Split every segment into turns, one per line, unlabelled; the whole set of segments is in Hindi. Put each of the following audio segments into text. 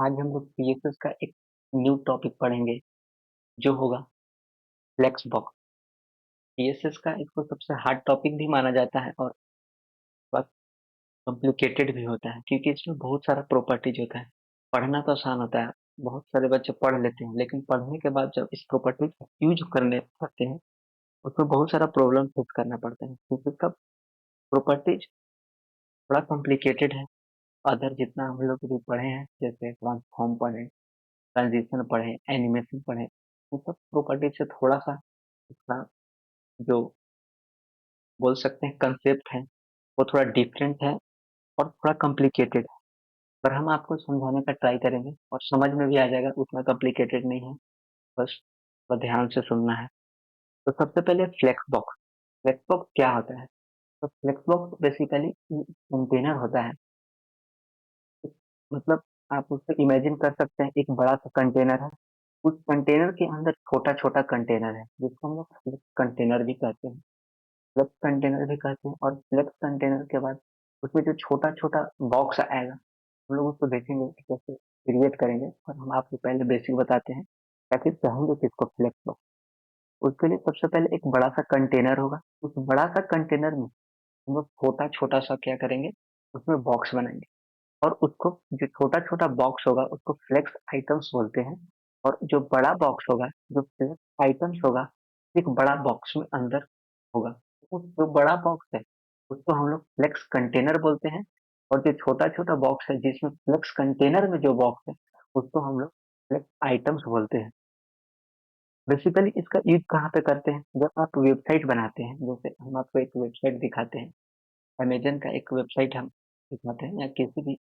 आज हम लोग सीएसएस का एक न्यू टॉपिक पढ़ेंगे जो होगा फ्लेक्स बॉक्स। सीएसएस का इसको सबसे हार्ड टॉपिक भी माना जाता है और बहुत कॉम्प्लिकेटेड भी होता है क्योंकि इसमें बहुत सारा प्रॉपर्टीज होता है। पढ़ना तो आसान होता है, बहुत सारे बच्चे पढ़ लेते हैं, लेकिन पढ़ने के बाद जब इस प्रॉपर्टीज का यूज करने पड़ते हैं उसमें बहुत सारा प्रॉब्लम फेस करना पड़ता है क्योंकि इसका प्रॉपर्टीज थोड़ा कॉम्प्लिकेटेड है। अदर जितना हम लोग भी पढ़े हैं जैसे ट्रांसफॉर्म पढ़े, ट्रांजिशन पढ़े, एनिमेशन पढ़े, उन सब प्रॉपर्टीज से थोड़ा सा इसका जो बोल सकते हैं कंसेप्ट है वो थोड़ा डिफरेंट है और थोड़ा कॉम्प्लिकेटेड है। पर हम आपको समझाने का ट्राई करेंगे और समझ में भी आ जाएगा, उतना कॉम्प्लिकेटेड नहीं है। बस थोड़ा ध्यान से सुनना है। तो सबसे पहले फ्लेक्स बॉक्स। फ्लेक्स बॉक्स क्या होता है? तो फ्लेक्स बॉक्स बेसिकली कंटेनर होता है। मतलब आप उससे इमेजिन कर सकते हैं एक बड़ा सा कंटेनर है, उस कंटेनर के अंदर छोटा छोटा कंटेनर है जिसको हम लोग फ्लेक्स कंटेनर भी कहते हैं। फ्लेक्स कंटेनर भी कहते हैं और फ्लेक्स कंटेनर के बाद उसमें जो छोटा छोटा बॉक्स आएगा हम लोग उसको देखेंगे कि कैसे क्रिएट करेंगे। और हम आपको पहले बेसिक बताते हैं कैसे चाहेंगे किसको फ्लेक्स बॉक्स। उसके लिए सबसे पहले एक बड़ा सा कंटेनर होगा, उस बड़ा सा कंटेनर में हम लोग छोटा छोटा सा क्या करेंगे, उसमें बॉक्स बनाएंगे। और उसको जो छोटा छोटा बॉक्स होगा उसको फ्लेक्स आइटम्स बोलते हैं। और जो बड़ा बॉक्स होगा, जो फ्लेक्स आइटम्स होगा, एक बड़ा बॉक्स में अंदर होगा। उस जो बड़ा बॉक्स है उसको हम लोग फ्लेक्स कंटेनर बोलते हैं। और जो छोटा छोटा बॉक्स है जिसमें फ्लेक्स कंटेनर में जो बॉक्स है उसको हम लोग फ्लेक्स आइटम्स बोलते हैं। बेसिकली इसका यूज कहाँ पे करते हैं? जब आप वेबसाइट बनाते हैं, जैसे हम आपको एक वेबसाइट दिखाते हैं, अमेजन का एक वेबसाइट हम दिखाते हैं या किसी भी,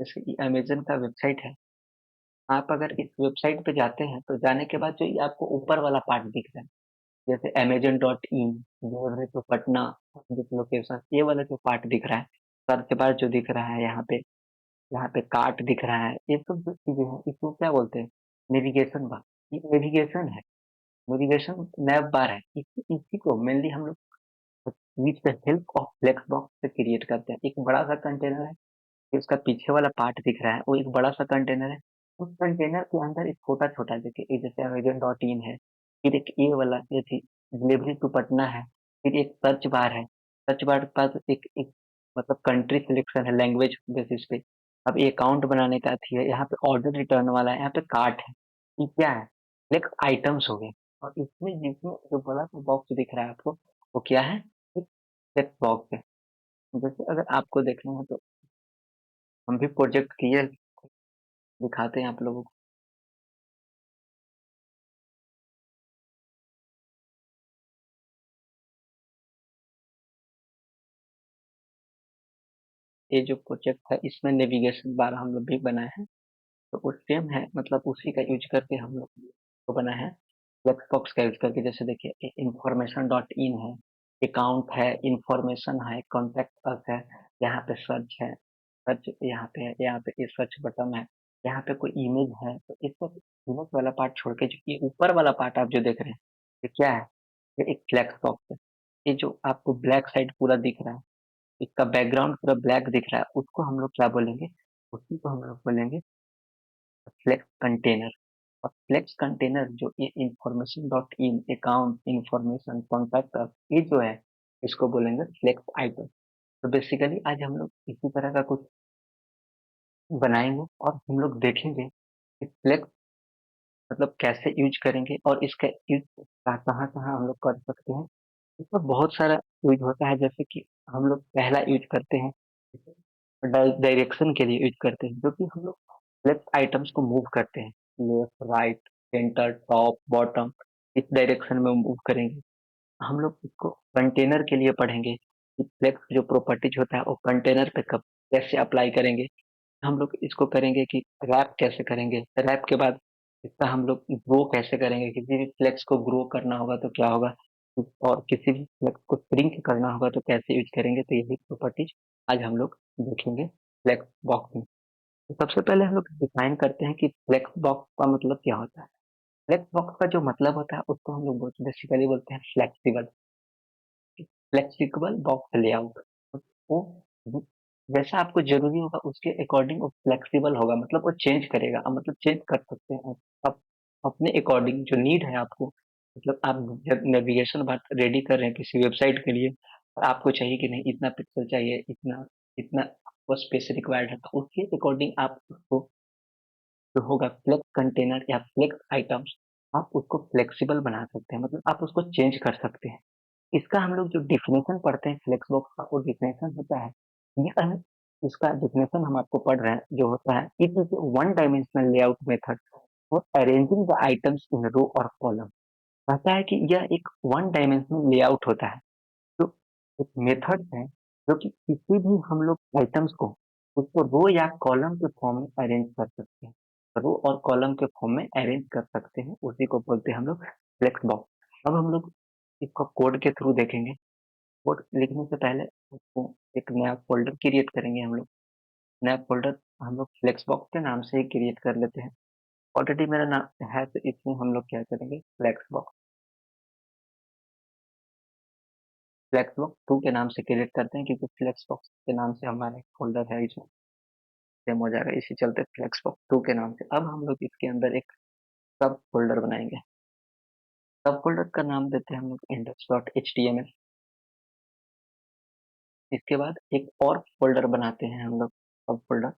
जैसे कि अमेजन का वेबसाइट है। आप अगर इस वेबसाइट पे जाते हैं तो जाने के बाद जो ये आपको ऊपर वाला पार्ट दिख रहा है, जैसे amazon.in, delivery to Patna, location, ये वाला जो पार्ट दिख रहा है, सर्च बार जो दिख रहा है, यहाँ पे कार्ट दिख रहा है, ये सब जो चीजें हैं इसको क्या बोलते हैं? Navigation bar. ये नेविगेशन है, नेविगेशन नैव बार है। इसी को मेनली हम लोग with the help of flex box से क्रिएट करते हैं। एक बड़ा सा कंटेनर है, उसका पीछे वाला पार्ट दिख रहा है, वो एक बड़ा सा कंटेनर है। उस कंटेनर के अंदर एक छोटा छोटा, देखिए एक जैसे अमेजन.इन है, फिर एक ये वाला जैसे डिलीवरी टू पटना है, फिर एक सर्च बार है। सर्च बार के पास एक मतलब कंट्री सिलेक्शन है लैंग्वेज बेसिस पे। अब ये अकाउंट बनाने का थी है, यहाँ पे ऑर्डर रिटर्न वाला है, यहाँ पे कार्ट है। ये क्या है? नेक्स्ट आइटम्स हो गए। और इसमें जिसमें जो बड़ा सा बॉक्स दिख रहा है आपको, वो क्या है? एक टेक्स्ट बॉक्स है। जैसे अगर आपको देखना है तो हम भी प्रोजेक्ट किए, दिखाते हैं आप लोगों को। ये जो प्रोजेक्ट है इसमें नेविगेशन बार हम लोग भी बनाए हैं, तो वो सेम है, मतलब उसी का यूज करके हम लोग को बना है फ्लेक्स बॉक्स का यूज करके। जैसे देखिए इंफॉर्मेशन.इन है, अकाउंट है, इंफॉर्मेशन है, कॉन्टेक्ट अस है, यहाँ पे सर्च है, सर्च यहाँ पे है, यहाँ पे ये सर्च बटन है, यहाँ पे कोई इमेज है। तो इस पर इमेज वाला पार्ट छोड़ के जो ये ऊपर वाला पार्ट आप जो देख रहे हैं, ये क्या है? ये एक फ्लेक्स बॉक्स है। ये जो आपको ब्लैक साइड पूरा दिख रहा है, इसका बैकग्राउंड पूरा ब्लैक दिख रहा है, उसको हम लोग क्या बोलेंगे? उसी को हम लोग बोलेंगे फ्लेक्स कंटेनर। और फ्लेक्स कंटेनर जो ये इंफॉर्मेशन.इन, अकाउंट, इंफॉर्मेशन, कॉन्टैक्ट, ये जो है इसको बोलेंगे फ्लेक्स आइटम। तो बेसिकली आज हम लोग इसी तरह का कुछ बनाएंगे और हम लोग देखेंगे कि फ्लेक्स मतलब कैसे यूज करेंगे और इसका यूज कहाँ कहाँ हम लोग कर सकते हैं। इसका बहुत सारा यूज होता है, जैसे कि हम लोग पहला यूज करते हैं डायरेक्शन के लिए यूज करते हैं, जो कि हम लोग लेफ्ट आइटम्स को मूव करते हैं, left, right, centre, top, bottom, इस डायरेक्शन में मूव करेंगे। हम लोग इसको कंटेनर के लिए पढ़ेंगे कि फ्लेक्स जो प्रॉपर्टीज होता है वो कंटेनर पे कब कैसे अप्लाई करेंगे। हम लोग इसको करेंगे कि रैप कैसे करेंगे, रैप के बाद इसका हम लोग ग्रो कैसे करेंगे, किसी भी फ्लेक्स को ग्रो करना होगा तो क्या होगा, और किसी भी फ्लेक्स को श्रिंक करना होगा तो कैसे यूज करेंगे। तो यही प्रॉपर्टीज आज हम लोग देखेंगे फ्लेक्स बॉक्स में। तो सबसे पहले हम लोग डिफाइन करते हैं कि फ्लेक्स बॉक्स का मतलब क्या होता है। फ्लेक्स बॉक्स का जो मतलब होता है उसको हम लोग बेसिकली बोलते हैं फ्लेक्सिबल, फ्लेक्सिबल बॉक्स लेआउट। वो जैसा आपको ज़रूरी होगा उसके अकॉर्डिंग वो फ्लेक्सिबल होगा, मतलब वो चेंज करेगा। मतलब चेंज कर सकते हैं आप अपने अकॉर्डिंग जो नीड है आपको। मतलब आप जब नेविगेशन बार रेडी कर रहे हैं किसी वेबसाइट के लिए और आपको चाहिए कि नहीं इतना पिक्सल चाहिए, इतना इतना आपको स्पेस रिक्वायर्ड है, तो उसके अकॉर्डिंग आप उसको जो होगा फ्लेक्स कंटेनर या फ्लेक्स आइटम्स, आप उसको फ्लेक्सिबल बना सकते हैं, मतलब आप उसको चेंज कर सकते हैं। इसका हम लोग जो डेफिनेशन पढ़ते हैं फ्लेक्स बॉक्स का, वो डेफिनेशन होता है ये इसका डेफिनेशन हम आपको पढ़ रहे हैं जो होता है, it is one dimensional layout method for arranging the items in row और कॉलम। कहता है कि यह एक वन डायमेंशनल लेआउट होता है, जो एक मेथड है जो कि किसी भी हम लोग आइटम्स को उसको रो या कॉलम के फॉर्म में अरेंज कर सकते हैं, रो और कॉलम के फॉर्म में अरेंज कर सकते हैं, उसी को बोलते हैं हम लोग फ्लेक्स बॉक्स। अब हम लोग इसको कोड के थ्रू देखेंगे। कोड लिखने से पहले उसको एक नया फ़ोल्डर क्रिएट करेंगे हम लोग। नया फ़ोल्डर हम लोग फ्लेक्सबॉक्स के नाम से ही क्रिएट कर लेते हैं। ऑलरेडी मेरा नाम है तो इसमें हम लोग क्या करेंगे, फ्लेक्सबॉक्स 2 के नाम से क्रिएट करते हैं, क्योंकि फ्लेक्सबॉक्स के नाम से हमारा एक फ़ोल्डर है इसमें सेम हो जाएगा, इसी चलते फ्लेक्सबॉक्स 2 के नाम से। अब हम लोग इसके अंदर एक सब फ़ोल्डर बनाएँगे। सब फ़ोल्डर का नाम देते हैं हम लोग index.html। इसके बाद एक और फ़ोल्डर बनाते हैं हम लोग, सब फ़ोल्डर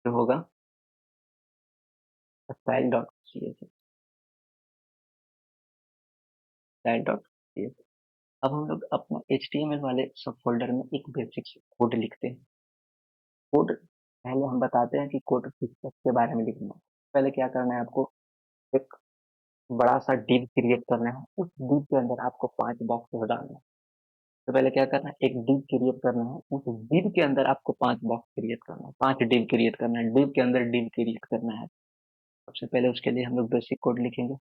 जो होगा style.css। style.css। अब हम लोग अपना HTML वाले सब फ़ोल्डर में एक बेसिक कोड लिखते हैं। कोड पहले हम बताते हैं कि कोड किसके बारे में लिखना है। पहले क्या करना है आपको, एक बड़ा-सा डिव क्रिएट करना है। उस डिव के अंदर आपको 5 बॉक्सेस डालना है। तो पहले क्या करना है, एक डिव क्रिएट करना है। उस डिव के अंदर आपको 5 बॉक्स क्रिएट करना है, 5 डिव क्रिएट करना है। डिव के अंदर डिव क्रिएट करना है। सबसे पहले उसके लिए हम लोग बेसिक कोड लिखेंगे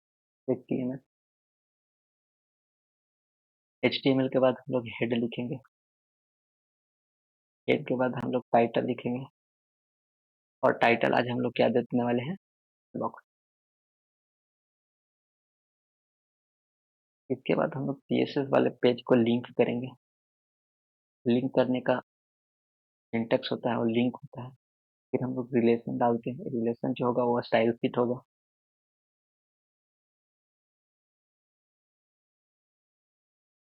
HTML। HTML के बाद हम लोग हेड लिखेंगे। हेड के बाद हम लोग टाइटल लिखेंगे, और टाइटल आज हम लोग क्या देने वाले हैं, बॉक्स। इसके बाद हम लोग CSS वाले पेज को लिंक करेंगे। लिंक करने का सिंटेक्स होता है और लिंक होता है। फिर हम लोग रिलेशन डालते हैं। रिलेशन जो होगा वो स्टाइल फिट होगा।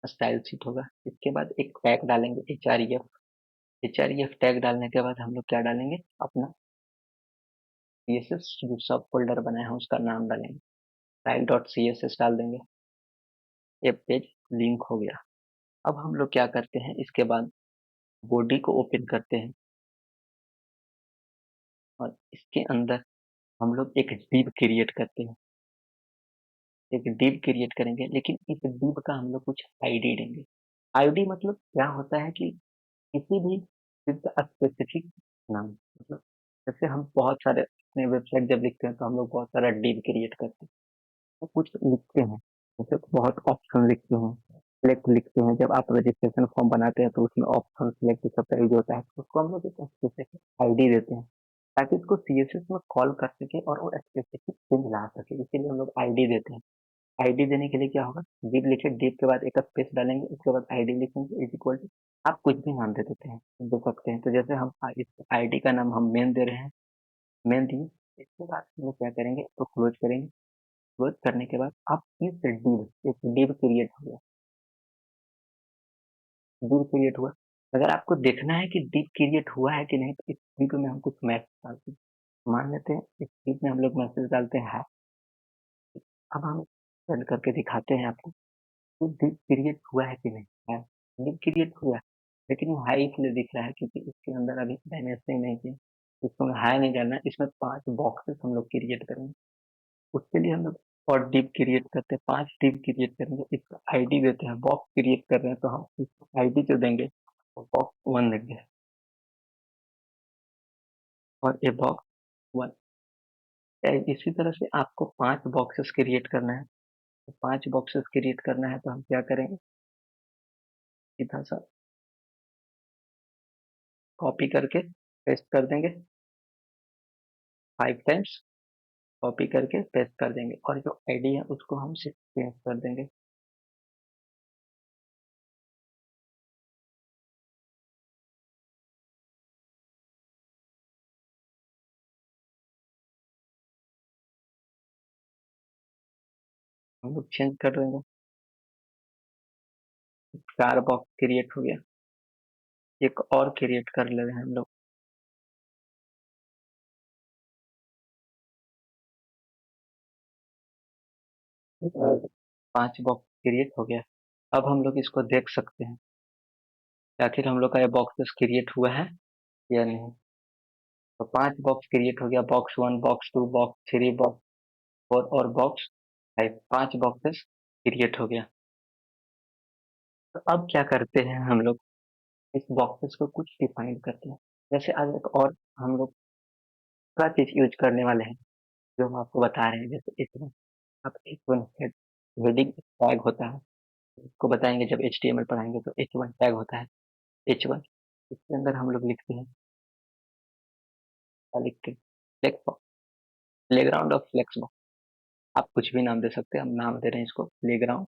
स्टाइल शीट होगा। इसके बाद एक टैग डालेंगे href। href टैग डालने के बाद हम लोग क्या डालेंगे, अपना CSS जो सब फोल्डर बनाया है उसका नाम डालेंगे, style डॉट CSS डाल देंगे। ये पेज लिंक हो गया। अब हम लोग क्या करते हैं, इसके बाद बॉडी को ओपन करते हैं और इसके अंदर हम लोग एक div क्रिएट करते हैं। एक div क्रिएट करेंगे, लेकिन इस div का हम लोग कुछ आईडी देंगे। आईडी मतलब क्या होता है कि किसी भी चीज़ का स्पेसिफिक नाम, मतलब जैसे हम बहुत सारे अपने वेबसाइट जब लिखते हैं तो हम लोग बहुत सारा div क्रिएट करते हैं, तो कुछ लिखते हैं, जैसे बहुत ऑप्शन लिखते हैं, सेलेक्ट लिखते हैं। जब आप रजिस्ट्रेशन फॉर्म बनाते हैं तो उसमें ऑप्शन सेलेक्ट सबका यूज होता है, तो उसको हम लोग एक स्पेसिफिक आईडी देते हैं ताकि इसको CSS में कॉल कर सके और वो स्पेसिफिक चीज ला सके, इसीलिए हम लोग आईडी देते हैं। आईडी देने के लिए क्या होगा, div लिखे, div के बाद एक स्पेस डालेंगे, उसके बाद आईडी लिखेंगे इज इक्वल टू, आप कुछ भी नाम दे देते हैं, दे सकते हैं। तो जैसे हम इस आईडी का नाम हम मेन दे रहे हैं, मेन दिए। इसके बाद हम लोग क्या करेंगे, तो क्लोज करेंगे। क्लोज करने के बाद आप इस div, एक div क्रिएट हो गया। div क्रिएट हुआ। अगर आपको देखना है कि div क्रिएट हुआ है कि नहीं, तो इस div में हम कुछ मैसेज डालते हैं। मान लेते हैं इस div में हम लोग मैसेज डालते हैं हाय। अब हम रन करके दिखाते हैं आपको कि div क्रिएट हुआ है कि नहीं। है, div क्रिएट हुआ है, लेकिन वो हाई इसलिए दिख रहा है क्योंकि इसके अंदर अभी डायमेंशनिंग नहीं किया। इसको हाई नहीं डालना है, इसमें 5 बॉक्सेस हम लोग क्रिएट करेंगे। उसके लिए हम लोग और div क्रिएट करते हैं, 5 div क्रिएट करेंगे, इसको आईडी देते हैं। बॉक्स क्रिएट कर रहे हैं तो हम इसको आईडी जो देंगे वो बॉक्स 1 देंगे, और ये बॉक्स 1। इसी तरह से आपको 5 बॉक्सेस क्रिएट करना है। तो 5 बॉक्सेस क्रिएट करना है तो हम क्या करेंगे, सीधा सा कॉपी करके पेस्ट कर देंगे, 5 टाइम्स कॉपी करके पेस्ट कर देंगे, और जो आईडी है उसको हम सिर्फ चेंज कर देंगे। हम लोग चेंज कर देंगे। 4 बॉक्स क्रिएट हो गया। एक और क्रिएट कर ले रहे हैं हम लोग। 5 बॉक्स क्रिएट हो गया। अब हम लोग इसको देख सकते हैं कि आखिर हम लोग का ये बॉक्सेस क्रिएट हुआ है या नहीं। तो 5 बॉक्स क्रिएट हो गया, बॉक्स 1, बॉक्स 2, बॉक्स 3, बॉक्स 4 और बॉक्स 5। 5 बॉक्सेस क्रिएट हो गया। तो अब क्या करते हैं हम लोग, इस बॉक्सेस को कुछ डिफाइन करते हैं। जैसे आज एक और हम लोग क्या चीज यूज करने वाले हैं, जो हम आपको बता रहे हैं। जैसे H1, अब H1 हेडिंग टैग होता है, इसको बताएंगे जब HTML पढ़ाएंगे। तो H1 टैग होता है, H1 इसके अंदर हम लोग लिखते हैं, क्या लिखते हैं, flex box, playground of flex box. आप कुछ भी नाम दे सकते हैं, हम नाम दे रहे हैं इसको playground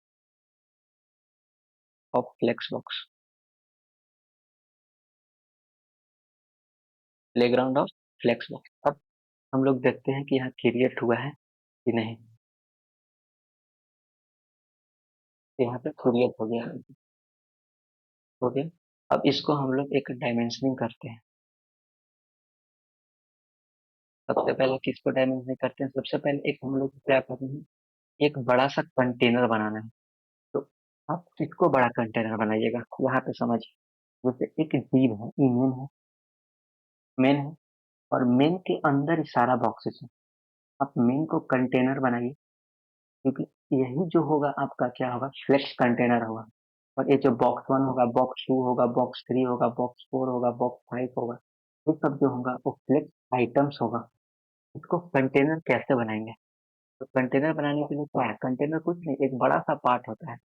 of flex box. Playground of flex box. अब हम लोग देखते हैं कि यहाँ क्रिएट हुआ है कि नहीं। तो यहाँ पे क्रिएट हो गया, हो गया। अब इसको हम लोग एक डायमेंशनिंग करते हैं। सबसे पहले किसको डायमेंशनिंग करते हैं, सबसे पहले एक हम लोग क्या करना है, एक बड़ा सा कंटेनर बनाना है। तो आप किसको बड़ा कंटेनर बनाइएगा, यहाँ पे समझिए। जैसे एक div है, ये मेन है, और मेन के अंदर ही सारा बॉक्सेस है। आप मेन को कंटेनर बनाइए, क्योंकि यही जो होगा आपका क्या होगा, फ्लेक्स कंटेनर होगा। और ये जो बॉक्स 1 होगा, बॉक्स 2 होगा, बॉक्स 3 होगा, बॉक्स 4 होगा, बॉक्स 5 होगा, ये सब जो होगा वो फ्लेक्स आइटम्स होगा। इसको कंटेनर कैसे बनाएंगे, तो कंटेनर बनाने के लिए क्या है, कंटेनर कुछ नहीं, एक बड़ा सा पार्ट होता है।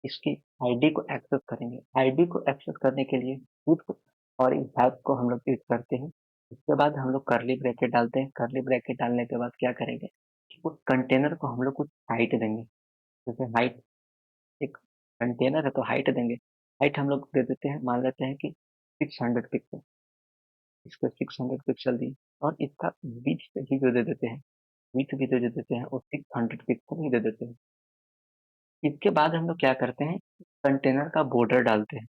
इसकी आईडी को एक्सेस करेंगे। आईडी को एक्सेस करने के लिए if और इस हेल्प को हम लोग यूज करते हैं। इसके बाद हम लोग करली ब्रैकेट डालते हैं। करली ब्रैकेट डालने के बाद क्या करेंगे, उस कंटेनर को हम लोग कुछ हाइट देंगे। जैसे हाइट, एक कंटेनर है तो हाइट देंगे। हाइट हम लोग दे देते हैं, मान लेते हैं कि 600 पिक्सल। इसको 600 पिक्सल दिए, और इसका विड्थ भी जो दे देते हैं, विड्थ भी जो दे देते हैं वो 600 पिक्सल ही दे देते हैं। इसके बाद हम लोग क्या करते हैं, कंटेनर का बॉर्डर डालते हैं।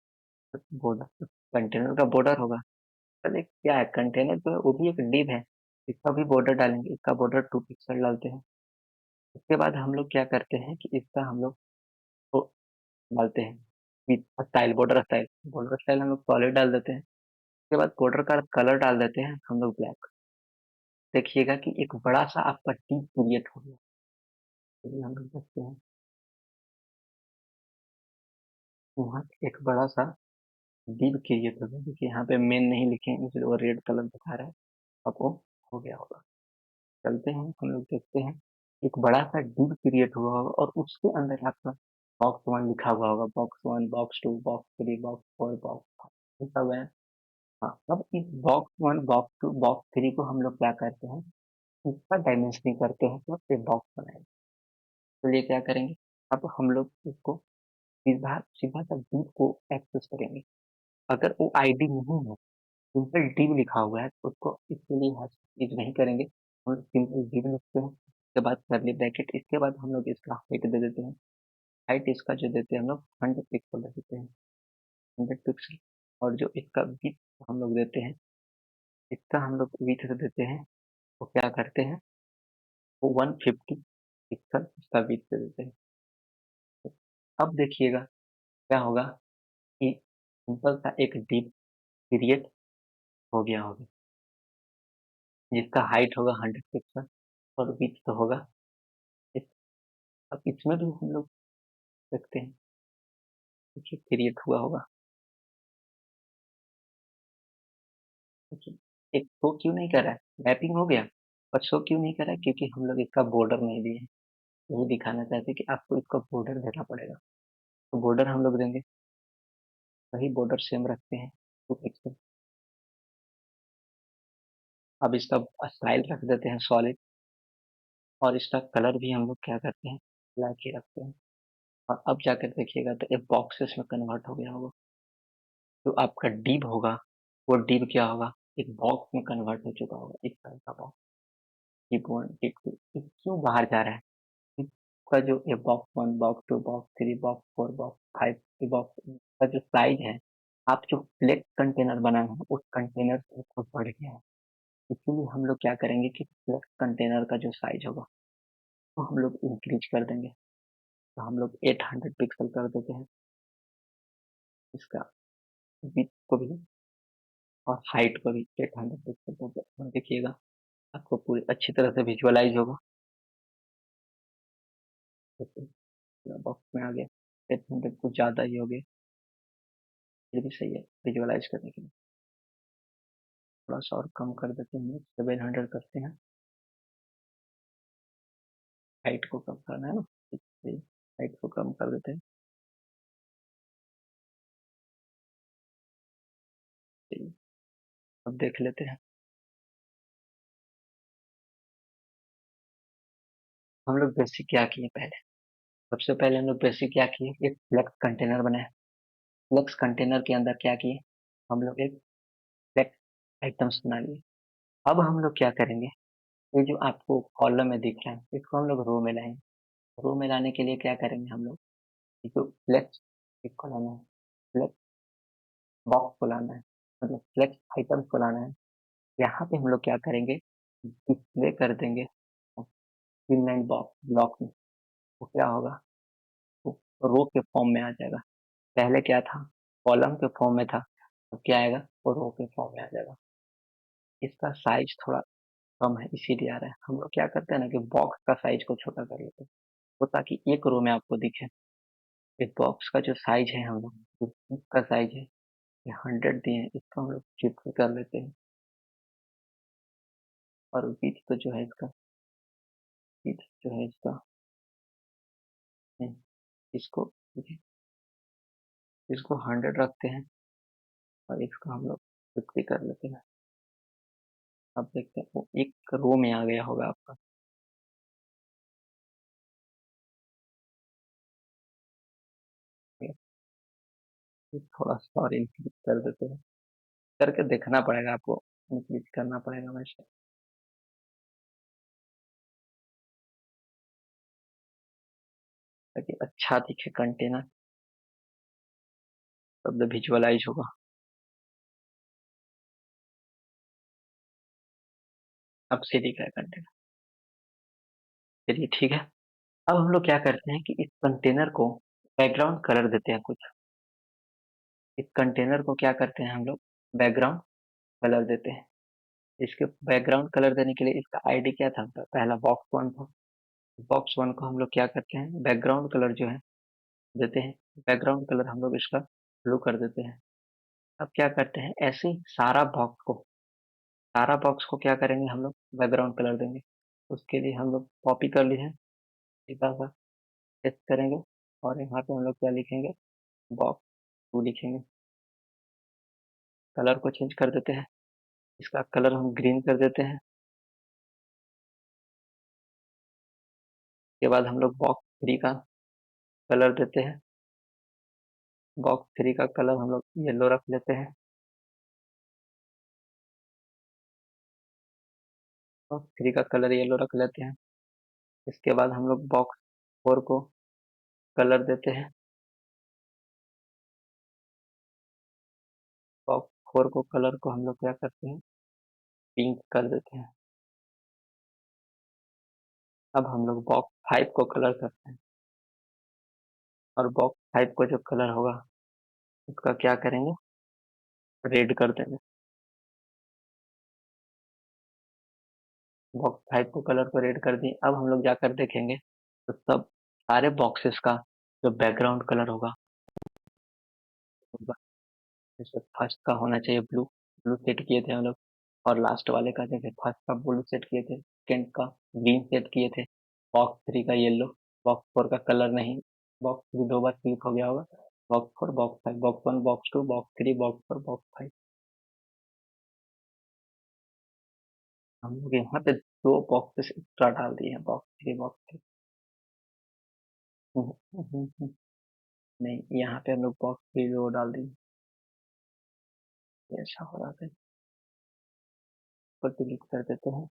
बॉर्डर, कंटेनर का बॉर्डर होगा, पहले क्या है, कंटेनर जो है वो भी एक div है, इसका भी बॉर्डर डालेंगे। इसका बॉर्डर 2 पिक्सल डालते हैं। उसके बाद हम लोग क्या करते हैं कि इसका हम लोग वो डालते हैं स्टाइल, बॉर्डर स्टाइल हम लोग सॉलिड डाल देते हैं। उसके बाद बॉर्डर का कलर डाल देते हैं हम लोग ब्लैक। देखिएगा कि एक बड़ा सा आपका टी क्रिएट हो गया। चलिए हम लोग देखते हैं, यहाँ एक बड़ा सा div क्रिएट हो गया। देखिए यहाँ पे मेन नहीं लिखे हैं, इसलिए वो रेड कलर दिखा रहा है, अब वो हो गया होगा। चलते हैं, हम लोग देखते हैं, एक बड़ा सा div क्रिएट हुआ होगा, और उसके अंदर आपका बॉक्स 1 लिखा हुआ होगा, box 1, box 2, box 3, box 4, box 5, ये सब है। हाँ, अब इस बॉक्स 1, बॉक्स 2, बॉक्स 3 को हम लोग क्या करते हैं, इसका डायमेंशनिंग करते हैं, तो एक बॉक्स बनाएंगे। तो ये क्या करेंगे, अब हम लोग इसको सीधा सीधा सा div को एक्सेस करेंगे। अगर वो आईडी नहीं है, सिंपल div लिखा हुआ है, तो उसको इसके लिए यूज नहीं करेंगे, हम लोग सिंपल div लिखते हैं। उसके बाद करली ब्रैकेट, इसके बाद हम लोग इसका हाइट दे देते हैं। हाइट इसका जो देते हैं हम लोग 100 पिक्सल दे देते हैं, 100 पिक्सल। और जो इसका विड्थ हम लोग देते हैं, इसका हम लोग विड्थ देते हैं, वो क्या करते हैं, वो 150 पिक्सल इसका विड्थ दे देते हैं। अब देखिएगा क्या होगा, कि सिंपल सा एक div क्रिएट हो गया होगा, जिसका हाइट होगा 100 पिक्सल और विड्थ होगा इस। अब इसमें भी हम लोग देखते हैं, देखिए क्रिएट हुआ होगा। देखिए एक शो क्यों नहीं कर रहा है, मैपिंग हो गया, पर शो क्यों नहीं कर रहा है, क्योंकि हम लोग इसका बॉर्डर नहीं दिए हैं। यही दिखाना चाहते हैं कि आपको इसका बॉर्डर देना पड़ेगा। तो बॉर्डर हम लोग देंगे, वही बॉर्डर सेम रखते हैं 2 पिक्सल। अब इसका स्टाइल रख देते हैं सॉलिड, और इसका कलर भी हम लोग क्या करते हैं, ब्लैक ही रखते हैं। और अब जाकर देखिएगा तो ये बॉक्सेस में कन्वर्ट हो गया होगा। जो आपका डिव होगा, वो डिव क्या होगा, एक बॉक्स में कन्वर्ट हो चुका होगा, इस तरह का बॉक्स। डिव 1, डिव 2, क्यों बाहर जा रहा है, का जो ये box 1, box 2, box 3, box 4, box 5, ये बॉक्स का जो साइज है, आप जो फ्लेक्स कंटेनर बनाए हैं उस कंटेनर से बहुत बढ़ गया है। इसीलिए हम लोग क्या करेंगे कि फ्लेक्स कंटेनर का जो साइज होगा वो हम लोग इंक्रीज कर देंगे। तो हम लोग 800 पिक्सल कर देते हैं इसका विड्थ को भी और हाइट को भी 800 पिक्सल कर देते हैं। देखिएगा आपको पूरी अच्छी तरह से विजुअलाइज होगा। बॉक्स में आ गया 800 कुछ ज़्यादा ही हो गया, फिर भी सही है विजुअलाइज करने के लिए। थोड़ा सा और कम कर देते हैं, 700 करते हैं। हाइट को कम करना है ना, हाइट को कम कर देते हैं। चलिए, अब देख लेते हैं। हम लोग बेसिक क्या किए पहले, सबसे पहले हम लोग बेसिक क्या किए, एक फ्लेक्स कंटेनर बनाए। फ्लेक्स कंटेनर के अंदर क्या किए, हम लोग एक फ्लेक्स आइटम्स बना लिए। अब हम लोग क्या करेंगे, ये जो आपको कॉलम में दिख रहा है इसको हम लोग रो में लाएंगे। रो में लाने के लिए क्या करेंगे हम लोग, ये जो फ्लेक्स एक को लाना है, फ्लेक्स बॉक्स को लाना है, मतलब फ्लेक्स आइटम्स को लाना है। यहाँ पे हम लोग क्या करेंगे, डिस्प्ले कर देंगे इनलाइन बॉक्स ब्लॉक में। तो क्या होगा, वो रो के फॉर्म में आ जाएगा। पहले क्या था, कॉलम के फॉर्म में था, अब क्या आएगा, वो रो के फॉर्म में आ जाएगा। इसका साइज थोड़ा कम है इसीलिए आ रहा है। हम लोग क्या करते हैं ना कि बॉक्स का साइज को छोटा कर लेते हैं तो ताकि एक रो में आपको दिखे। इस बॉक्स का जो साइज है हम लोग, इसका साइज है ये 100 दिए हैं, इसको हम लोग 50 कर लेते हैं। और विड्थ तो जो है इसका, विड्थ जो है इसका नहीं, इसको इसको 100 रखते हैं और इसको हम लोग 50 कर लेते हैं। अब देखते हैं वो एक रो में आ गया होगा आपका। ये थोड़ा सा और इंक्रीज कर देते हैं, करके देखना पड़ेगा आपको, इंक्रीज करना पड़ेगा वैसे ताकि अच्छा दिखे कंटेनर, तब विजुअलाइज होगा। अब सीधी का कंटेनर, चलिए ठीक है। अब हम लोग क्या करते हैं कि इस कंटेनर को बैकग्राउंड कलर देते हैं कुछ। इस कंटेनर को क्या करते हैं हम लोग, बैकग्राउंड कलर देते हैं। इसके बैकग्राउंड कलर देने के लिए इसका आईडी क्या था, पहला बॉक्स वन था। बॉक्स वन को हम लोग क्या करते हैं, बैकग्राउंड कलर जो है देते हैं। बैकग्राउंड कलर हम लोग इसका ब्लू कर देते हैं। अब क्या करते हैं, ऐसे ही सारा बॉक्स को क्या करेंगे हम लोग, बैकग्राउंड कलर देंगे। उसके लिए हम लोग कॉपी कर लिए हैं, सीधा सा पेस्ट करेंगे और यहाँ पे हम लोग क्या लिखेंगे, बॉक्स टू लिखेंगे। कलर को चेंज कर देते हैं, इसका कलर हम ग्रीन कर देते हैं। उसके बाद हम लोग बॉक्स थ्री का कलर देते हैं। बॉक्स थ्री का कलर हम लोग येलो रख लेते हैं। बॉक्स थ्री का कलर येलो रख लेते हैं। इसके बाद हम लोग बॉक्स फोर को कलर देते हैं। बॉक्स फोर को कलर को हम लोग क्या करते हैं, पिंक कर देते हैं। अब हम लोग बॉक्स फाइव को कलर करते हैं और बॉक्स फाइव को जो कलर होगा उसका क्या करेंगे, रेड कर देंगे। बॉक्स फाइव को कलर को रेड कर दिए। अब हम लोग जाकर देखेंगे तो सब सारे बॉक्सेस का जो बैकग्राउंड कलर होगा, जैसे फर्स्ट का होना चाहिए ब्लू, ब्लू सेट किए थे हम लोग। और लास्ट वाले का जैसे फर्स्ट का ब्लू सेट किए थे, सेकेंड का ग्रीन सेट किए थे, बॉक्स थ्री का येलो, बॉक्स फोर का कलर नहीं, बॉक्स थ्री दो बार क्लिक हो गया होगा। Box four, box five, box one, box two, box three, box four, box five. हम लोग यहाँ पे दो बॉक्सेस एक्स्ट्रा डाल दिए हैं, बॉक्स थ्री, बॉक्स थ्री। नहीं, यहाँ पे हम लोग बॉक्स थ्री वो डाल दिए, ऐसा हो रहा था। पर क्लिक कर देते हैं,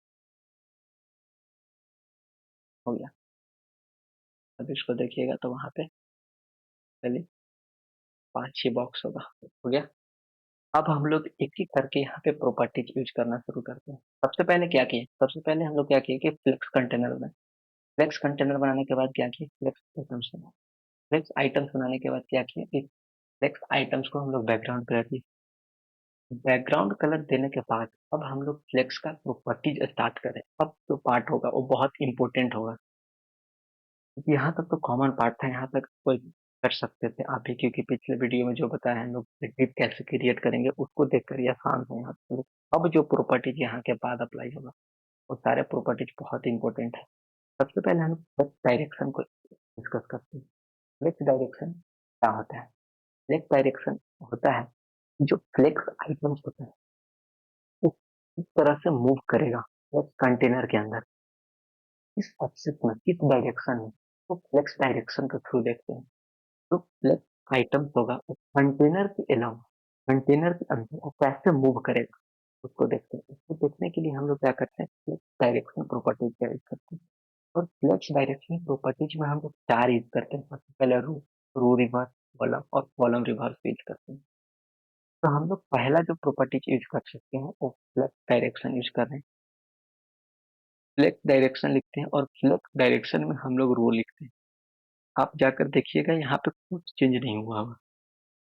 हो गया। अब इसको देखिएगा तो वहाँ पे चलिए 5-6 बॉक्स होगा, हो गया। अब हम लोग एक-एक करके यहाँ पे प्रॉपर्टीज यूज़ करना शुरू करते हैं। सबसे पहले हम लोग क्या किए कि फ्लेक्स कंटेनर बनाए। फ्लेक्स कंटेनर बनाने के बाद क्या किए, फ्लेक्स आइटम्स बनाए। फ्लेक्स आइटम्स बनाने के बाद क्या किए, इस फ्लेक्स आइटम्स को हम लोग बैकग्राउंड कलर दिए। बैकग्राउंड कलर देने के बाद अब हम लोग फ्लेक्स का प्रॉपर्टीज स्टार्ट करें। अब जो पार्ट होगा वो बहुत इंपॉर्टेंट होगा। यहाँ तक तो कॉमन पार्ट था, यहाँ तक कोई कर सकते थे आप भी, क्योंकि पिछले वीडियो में जो बताया हम लोग डिप कैसे क्रिएट करेंगे उसको देखकर ये आसान है यहाँ पे। अब जो प्रॉपर्टीज यहाँ के बाद अप्लाई होगा वो सारे प्रॉपर्टीज बहुत इंपॉर्टेंट है। सबसे पहले हम फ्लेक्स डायरेक्शन को डिस्कस करते हैं। फ्लेक्स डायरेक्शन क्या होता है? फ्लेक्स डायरेक्शन होता है जो फ्लेक्स आइटम्स होता है वो किस तरह से मूव करेगा फ्लेक्स कंटेनर के अंदर, किस एक्सिस में, किस डायरेक्शन में, तो फ्लेक्स डायरेक्शन के थ्रू देखते हैं। तो फ्लेक्स आइटम्स होगा वो कंटेनर के अलावा कंटेनर के अंदर वो कैसे मूव करेगा उसको देखते हैं। उसको देखने के लिए हम लोग क्या करते हैं, फ्लेक्स डायरेक्शन प्रॉपर्टीज का यूज करते हैं। और फ्लेक्स डायरेक्शन प्रॉपर्टीज में हम लोग 4 यूज करते हैं। सबसे पहले रो रिवर्स, कॉलम और कॉलम रिवर्स यूज करते हैं। तो हम लोग पहला जो प्रॉपर्टीज यूज कर सकते हैं वो फ्लेक्स डायरेक्शन यूज कर रहे हैं। फ्लेक्स डायरेक्शन लिखते हैं और फ्लेक्स डायरेक्शन में हम लोग रो लिखते हैं। आप जाकर देखिएगा यहाँ पे कुछ चेंज नहीं हुआ होगा।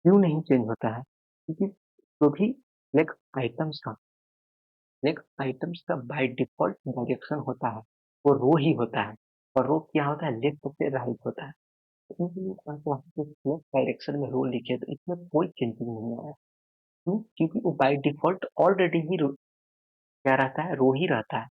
क्यों नहीं चेंज होता है? क्योंकि जो भी फ्लेक्स आइटम्स का बाय डिफॉल्ट डायरेक्शन होता है वो रो ही होता है। और रो क्या होता है, लेफ्ट से राइट होता है। तो इसलिए आप वहाँ पे फ्लेक्स डायरेक्शन में रो लिखे तो इसमें कोई चेंजिंग नहीं आया। क्यों? क्योंकि वो बाय डिफॉल्ट ऑलरेडी ही क्या रहता है, रो ही रहता है।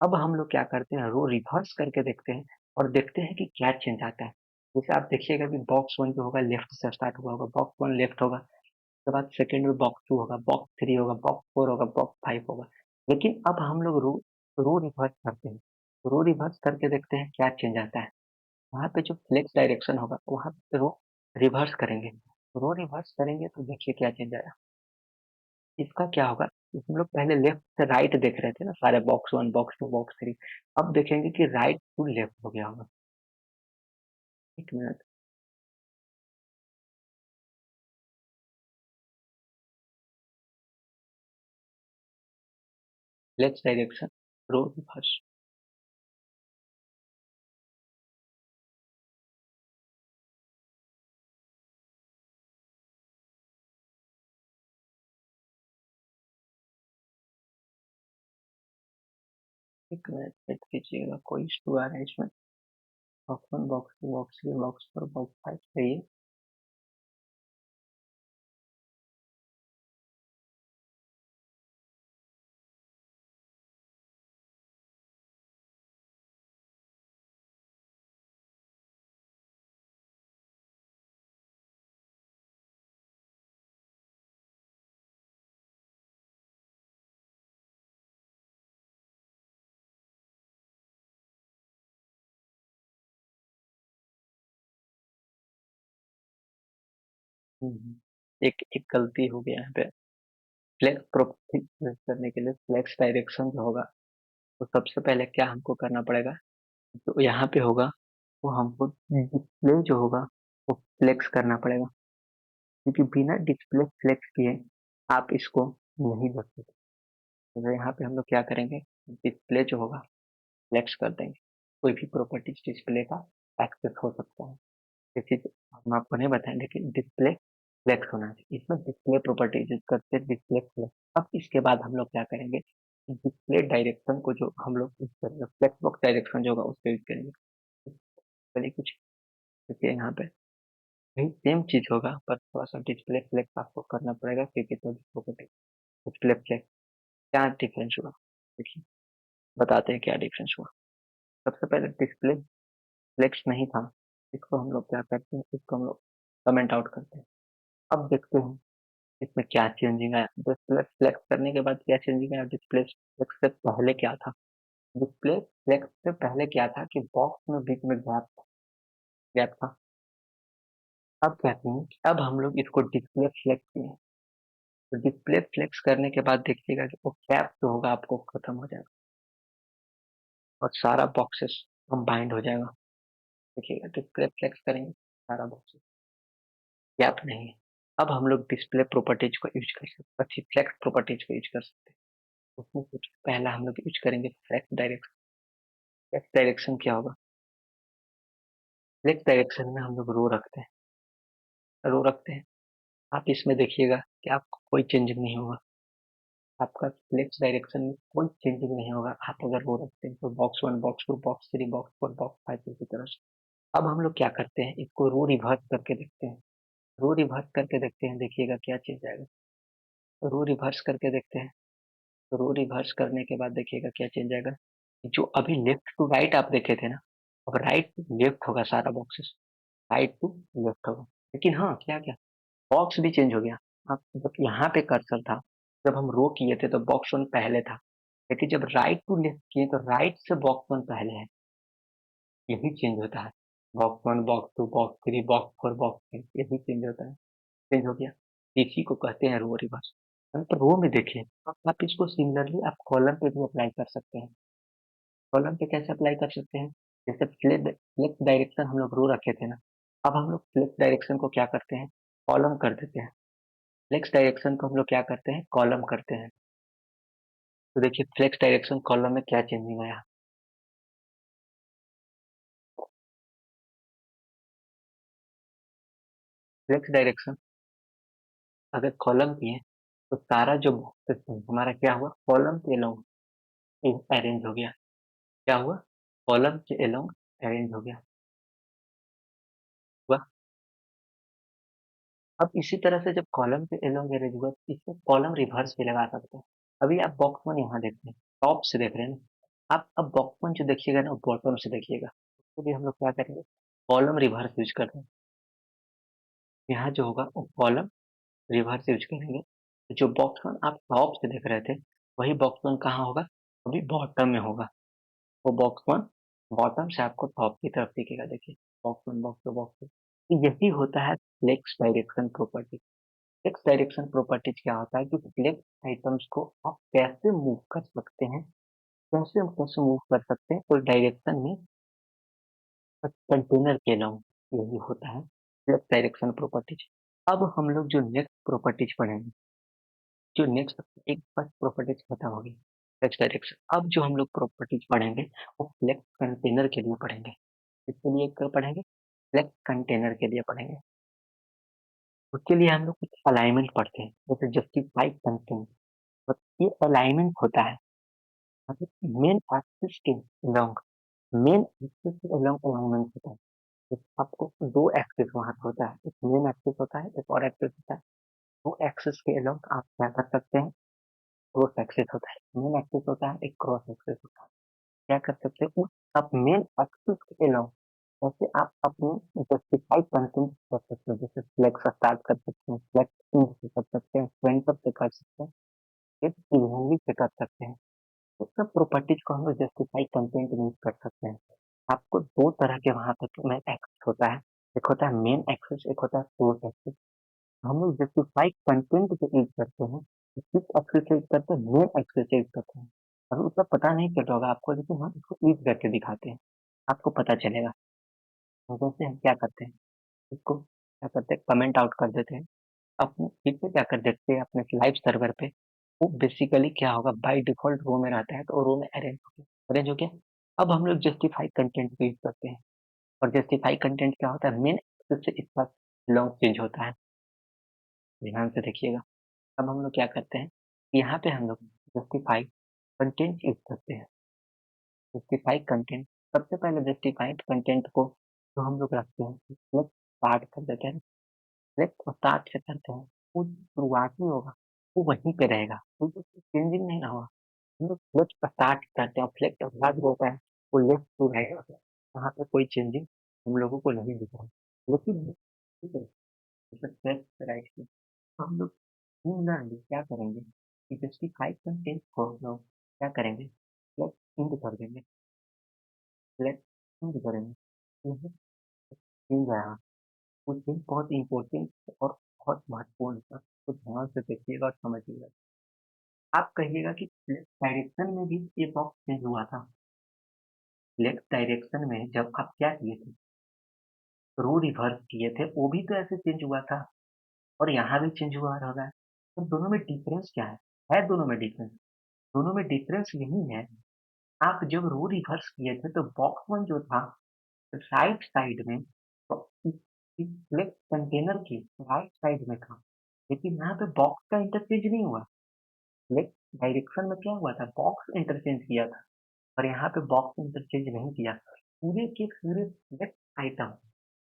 अब हम लोग क्या करते हैं, रो रिवर्स करके देखते हैं और देखते हैं कि क्या चेंज आता है। जैसे आप देखिएगा कि बॉक्स वन जो होगा लेफ्ट से स्टार्ट हुआ होगा, बॉक्स वन लेफ्ट होगा, उसके बाद सेकंड में बॉक्स टू होगा, बॉक्स थ्री होगा, बॉक्स फोर होगा, बॉक्स फाइव होगा। लेकिन अब हम लोग रो रो रिवर्स करते हैं, रो रिवर्स करके देखते हैं क्या चेंज आता है। वहाँ पे जो फ्लेक्स डायरेक्शन होगा वहाँ पे रो रिवर्स करेंगे, रो रिवर्स करेंगे तो देखिए क्या चेंज आया। इसका क्या होगा, हम लोग पहले लेफ्ट से राइट देख रहे थे ना, सारे box one box two box three. अब देखेंगे कि राइट टू लेफ्ट हो गया होगा। एक minute, left direction, row reverse. एक मिनट वेट कीजिएगा, कोई इशू आ रहा है इसमें। Box one box two box three box four box five सही है। एक एक गलती हो गया यहाँ पे। फ्लेक्स प्रोफाइल करने के लिए फ्लेक्स डायरेक्शन जो होगा तो सबसे पहले क्या हमको करना पड़ेगा, तो यहाँ पे होगा वो हमको डिस्प्ले जो होगा वो फ्लेक्स करना पड़ेगा। क्योंकि बिना डिस्प्ले फ्लेक्स किए आप इसको नहीं देख सकते। तो यहाँ पे हम लोग क्या करेंगे, डिस्प्ले जो होगा फ्लेक्स कर देंगे। कोई भी प्रॉपर्टीज डिस्प्ले का एक्सेस हो सकता है, जैसे हम आपको नहीं बताएं, लेकिन डिस्प्ले फ्लेक्स होना चाहिए। इसमें डिस्प्ले प्रॉपर्टीज यूज करते हैं, डिस्प्ले फ्लेक्स। अब इसके बाद हम लोग क्या करेंगे, डिस्प्ले डायरेक्शन को जो हम लोग यूज करेंगे, फ्लेक्स बॉक्स डायरेक्शन जो होगा उसको यूज करेंगे। चलिए कुछ देखिए यहाँ पे वही सेम चीज होगा पर थोड़ा सा डिस्प्ले फ्लेक्स आपको करना पड़ेगा, क्योंकि तो डिस्प्ले फ्लेक्स क्या डिफरेंस हुआ देखिए, बताते हैं क्या डिफरेंस हुआ। सबसे पहले डिस्प्ले फ्लेक्स नहीं था, इसको हम लोग क्या करते हैं, इसको हम लोग कमेंट आउट करते हैं। अब देखते हैं इसमें क्या चेंजिंग आया, डिस्प्ले फ्लेक्स करने के बाद क्या चेंजिंग आया, डिस्प्ले फ्लेक्स से पहले क्या था। डिस्प्ले फ्लेक्स से पहले क्या था कि बॉक्स में बीच में गैप था। अब कहते हैं कि अब हम लोग इसको डिस्प्ले फ्लेक्स किए, तो डिस्प्ले फ्लेक्स करने के बाद देखिएगा कि वो गैप जो होगा आपको खत्म हो जाएगा और सारा बॉक्सेस कंबाइंड हो जाएगा। देखिएगा डिस्प्ले फ्लेक्स करेंगे सारा बॉक्स गैप नहीं है। अब हम लोग डिस्प्ले प्रॉपर्टीज को यूज कर सकते हैं, अच्छी फ्लेक्स प्रॉपर्टीज को यूज कर सकते हैं। उसमें कुछ पहला हम लोग यूज करेंगे फ्लेक्स डायरेक्शन। फ्लेक्स डायरेक्शन क्या होगा? फ्लेक्स डायरेक्शन में हम लोग रो रखते हैं। आप इसमें देखिएगा कि आपको कोई चेंजिंग नहीं होगा। आपका फ्लेक्स डायरेक्शन में कोई चेंजिंग नहीं होगा। आप अगर रो रखते हैं तो box one, box two, box three, box four, box five की तरह से। अब हम लोग क्या करते हैं, इसको रो रिवर्स करके देखते हैं। रो रिवर्स करके देखते हैं, देखिएगा क्या चेंज आएगा। रो रिवर्स करके देखते हैं। रो रिवर्स करने के बाद देखिएगा क्या चेंज आएगा। जो अभी लेफ्ट टू राइट आप देखे थे ना, अब राइट टू लेफ्ट होगा सारा बॉक्सेस। राइट टू लेफ्ट होगा। लेकिन हाँ, क्या क्या बॉक्स भी चेंज हो गया। अब जब यहाँ पे कर्सर था, जब हम रो किए थे तो बॉक्स वन पहले था, लेकिन जब राइट टू लेफ्ट किए तो राइट से बॉक्स वन पहले है। यही चेंज होता है। Box one, box two, box three, box four, box five, यही चेंज होता है। चेंज हो गया। इसी को कहते हैं रो रिवर्स। तो रो में देखिए, अब आप इसको सिमिलरली आप कॉलम पे भी अप्लाई कर सकते हैं। कॉलम पे कैसे अप्लाई कर सकते हैं? जैसे फ्लेक्स डायरेक्शन हम लोग रो रखे थे ना, अब हम लोग फ्लेक्स डायरेक्शन को क्या करते हैं, कॉलम कर देते हैं। फ्लेक्स डायरेक्शन को हम लोग क्या करते हैं, कॉलम करते हैं। तो देखिए फ्लेक्स डायरेक्शन कॉलम में क्या चेंजिंग आया। फ्लेक्स डायरेक्शन अगर कॉलम की है तो सारा जो सिस्टम हमारा क्या हुआ, कॉलम के अलोंग अरेंज हो गया। क्या हुआ, कॉलम के अलोंग अरेंज हो गया। हुआ। अब इसी तरह से जब कॉलम के अलोंग अरेंज हुआ तो इसको कॉलम रिवर्स भी लगा सकते हैं। अभी आप बॉक्स वन यहाँ देख रहे हैं, टॉप से देख रहे हैं ना, आप अब बॉक्स वन जो देखिएगा ना बॉटम से देखिएगा। उसके लिए हम लोग क्या करेंगे, कॉलम रिवर्स यूज करते हैं। यहाँ जो होगा वो कॉलम रिवर्स यूज करेंगे। तो जो बॉक्स वन आप टॉप से देख रहे थे, वही बॉक्स वन कहाँ होगा, अभी बॉटम में होगा। वो बॉक्स वन बॉटम से आपको टॉप की तरफ दिखेगा। देखिए box one, box two, box three, यही होता है flex direction property. Flex direction properties क्या होता है कि फ्लेक्स आइटम्स को आप कैसे मूव कर सकते हैं, कैसे कैसे मूव कर सकते हैं उस डायरेक्शन में कंटेनर के अलाउंग, यही होता है फ्लेक्स डायरेक्शन प्रॉपर्टीज। अब हम लोग जो नेक्स्ट प्रॉपर्टीज पढ़ेंगे, जो नेक्स्ट एक फर्स्ट प्रॉपर्टीज खत्म होगी फ्लेक्स डायरेक्शन। अब जो हम लोग प्रॉपर्टीज पढ़ेंगे वो फ्लेक्स कंटेनर के लिए पढ़ेंगे। इसके लिए क्या पढ़ेंगे, फ्लेक्स कंटेनर के लिए पढ़ेंगे। उसके लिए हम लोग कुछ अलाइनमेंट पढ़ते हैं, जैसे जस्टिफाई कंटेंट। तो ये अलाइनमेंट होता है, मतलब मेन एक्सिस के अलोंग, मेन एक्सिस के अलोंग अलाइनमेंट होता है। तो आपको दो एक्सिस वहां पे होता है, एक मेन एक्सिस होता है, एक और एक्सिस होता है। दो एक्सिस के अलोंग आप क्या कर सकते हैं, क्रॉस एक्सिस होता है, मेन एक्सिस होता है, एक क्रॉस एक्सिस होता है। क्या कर सकते हैं, उस आप मेन एक्सिस के अलावा जैसे आप अपने जस्टिफाई कंटेंट कर सकते हैं, जैसे फ्लेक्स स्टार्ट कर सकते हैं, फ्लेक्स इंड से कर सकते हैं, सेंटर से कर सकते हैं, एक इवनली से कर सकते हैं। तो सब प्रॉपर्टीज को हम लोग जस्टिफाई कंटेंट में यूज कर सकते हैं। आपको दो तरह के वहां पे में एक्सेस होता है, एक होता है मेन एक्सेस, एक होता है सोर्स एक्सेस। हम लोग जस्टिफाई कंटेंट को यूज करते हैं, किस एक्सेस से यूज करते हैं, मेन एक्सेस से यूज करते हैं। अभी उसका पता नहीं चल रहा होगा आपको, लेकिन हम इसको यूज करके दिखाते हैं, आपको पता चलेगा। तो जैसे हम क्या करते हैं, इसको क्या करते हैं, कमेंट आउट कर देते हैं। अपने फिर से क्या कर देते हैं, अपने लाइव सर्वर पे वो बेसिकली क्या होगा, बाय डिफॉल्ट रो में रहता है तो रो में अरेंज हो गया। अब हम लोग जस्टिफाई कंटेंट को यूज करते हैं, और जस्टिफाई कंटेंट क्या होता है, मेन एक्सेस से इसका लॉन्ग चेंज होता है। ध्यान से देखिएगा। अब हम लोग क्या करते हैं, यहाँ पे हम लोग जस्टिफाई कंटेंट यूज करते हैं। जस्टिफाई कंटेंट, सबसे पहले जस्टिफाइड कंटेंट को जो हम लोग रखते हैं, लेट्स स्टार्ट कर देते हैं। लेट्स स्टार्ट से करते हैं, वो शुरुआती होगा वो वहीं पे रहेगा, वो चेंजिंग नहीं ना होगा। हम लोग लेफ्ट स्टार्ट करते हैं और फ्लेक्ट बाद जो होता है वो लेफ्ट टू रहेगा। वहाँ पे कोई चेंजिंग हम लोगों को नहीं दिख रहा है। लेकिन ठीक है, लेफ्ट राइट की हम लोग सिमिलरली क्या करेंगे कि जस्टिफाइड कंटेंट को हम लोग क्या करेंगे, लेफ्ट इंड कर देंगे, लेफ्ट इंड करेंगे। यही चेंज आया, वो चेंज बहुत इंपॉर्टेंट और बहुत महत्वपूर्ण था, तो ध्यान से देखिएगा और समझिएगा। आप कहिएगा कि लेफ्ट डायरेक्शन में भी ये बॉक्स चेंज हुआ था। लेफ्ट डायरेक्शन में जब आप क्या किए थे, रो रिवर्स किए थे, वो भी तो ऐसे चेंज हुआ था और यहाँ भी चेंज हुआ होगा। तो दोनों में डिफरेंस क्या है? है दोनों में डिफरेंस? दोनों में डिफरेंस यही है, आप जब रो रिवर्स किए थे तो बॉक्स 1 जो था राइट साइड में तो इस फ्लेक्स कंटेनर के राइट साइड में था, लेकिन यहाँ पे बॉक्स का इंटरचेंज नहीं हुआ। फ्लेक्स डायरेक्शन में क्या हुआ था? बॉक्स इंटरचेंज किया था और यहाँ पे बॉक्स इंटरचेंज नहीं किया। पूरे के पूरे फ्लेक्स आइटम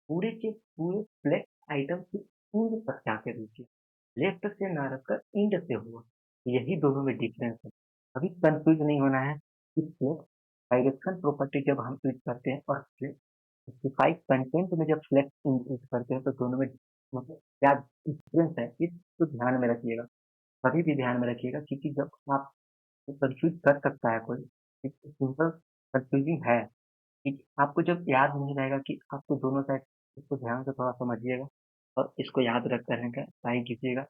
पूरे के पूरे फ्लेक्स आइटम की पूर्व तक जाके रुकी, लेफ्ट से ना रखकर इंड से हुआ। यही दोनों में डिफरेंस है। अभी कंफ्यूज नहीं होना है कि फ्लेक्स डायरेक्शन प्रॉपर्टी जब हम यूज करते हैं और स्पेसिफाइड कंटेंट में जब फ्लेक्स यूज करते हैं तो दोनों में मतलब क्या डिफरेंस है, इसको ध्यान में रखिएगा। कभी भी ध्यान में रखिएगा, क्योंकि जब आप कंफ्यूज कर सकता है कोई, सिंपल कंफ्यूजिंग है। ठीक, आपको जब याद नहीं रहेगा कि आपको दोनों साइड, इसको ध्यान से थोड़ा समझिएगा और इसको याद रख करने का ट्राई कीजिएगा।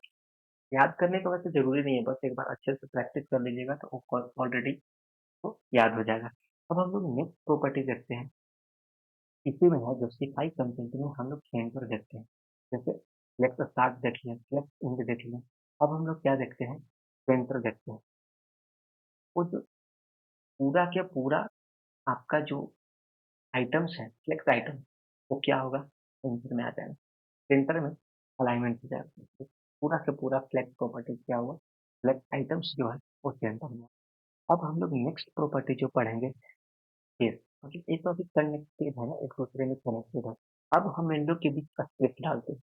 याद करने का वैसे जरूरी नहीं है, बस एक बार अच्छे से प्रैक्टिस कर लीजिएगा तो ऑलरेडी तो याद हो जाएगा। अब हम लोग नेक्स्ट प्रॉपर्टी देखते हैं, इसी में है जस्टिफाई कंटेंट में हम लोग सेंटर देखते हैं। जैसे लेट्स स्टार्ट देख लिया, लेट्स एंड देख लिया, अब हम लोग क्या देखते हैं? सेंटर देखते हैं। वो जो पूरा के पूरा आपका जो आइटम्स है, फ्लेक्स आइटम, वो क्या होगा? सेंटर में आ जाएगा। सेंटर में अलाइनमेंट हो जाएगा, तो पूरा से पूरा फ्लेक्स प्रॉपर्टी क्या हुआ? फ्लेक्स आइटम्स जो है वो सेंटर में। अब हम लोग नेक्स्ट प्रॉपर्टी जो पढ़ेंगे, स्पेस, मतलब ये तो अभी कनेक्टेड है ना, एक दूसरे में कनेक्टेड है। अब हम इन लोग के बीच का स्पेस डालते हैं।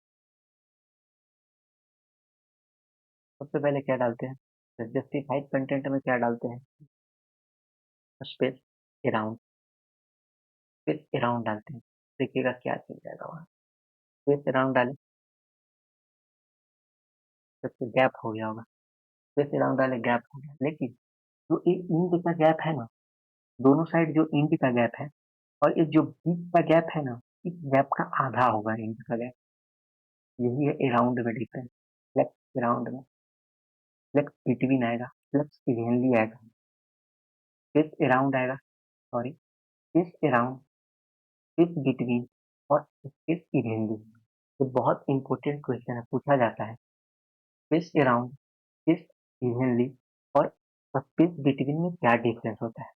सबसे पहले क्या डालते हैं? जस्टिफाइड कंटेंट में क्या डालते हैं? स्पेस अराउंड, स्पेस अराउंड डालते हैं। देखिएगा क्या चल जाएगा वहाँ। स्पेस अराउंड डाले, सबसे गैप हो गया होगा। स्पेस अराउंड डाले, गैप हो गया, लेकिन जो ये इंच का गैप है ना, दोनों साइड जो इंच का गैप है और ये जो बीच का गैप है ना, इस गैप का आधा होगा इंच का गैप। यही है अराउंड में डिफरेंस। फ्लेक्स अराउंड में फ्लेक्स बिटवीन आएगा, फ्लेक्स इवेनली आएगा, स्पेस अराउंड आएगा, sorry, space around, space between और स्पेस इवेनली। ये बहुत इंपॉर्टेंट क्वेश्चन है, पूछा जाता है। स्पेस अराउंड, स्पेस इवेनली और स्पेस बिटवीन में क्या डिफरेंस होता है?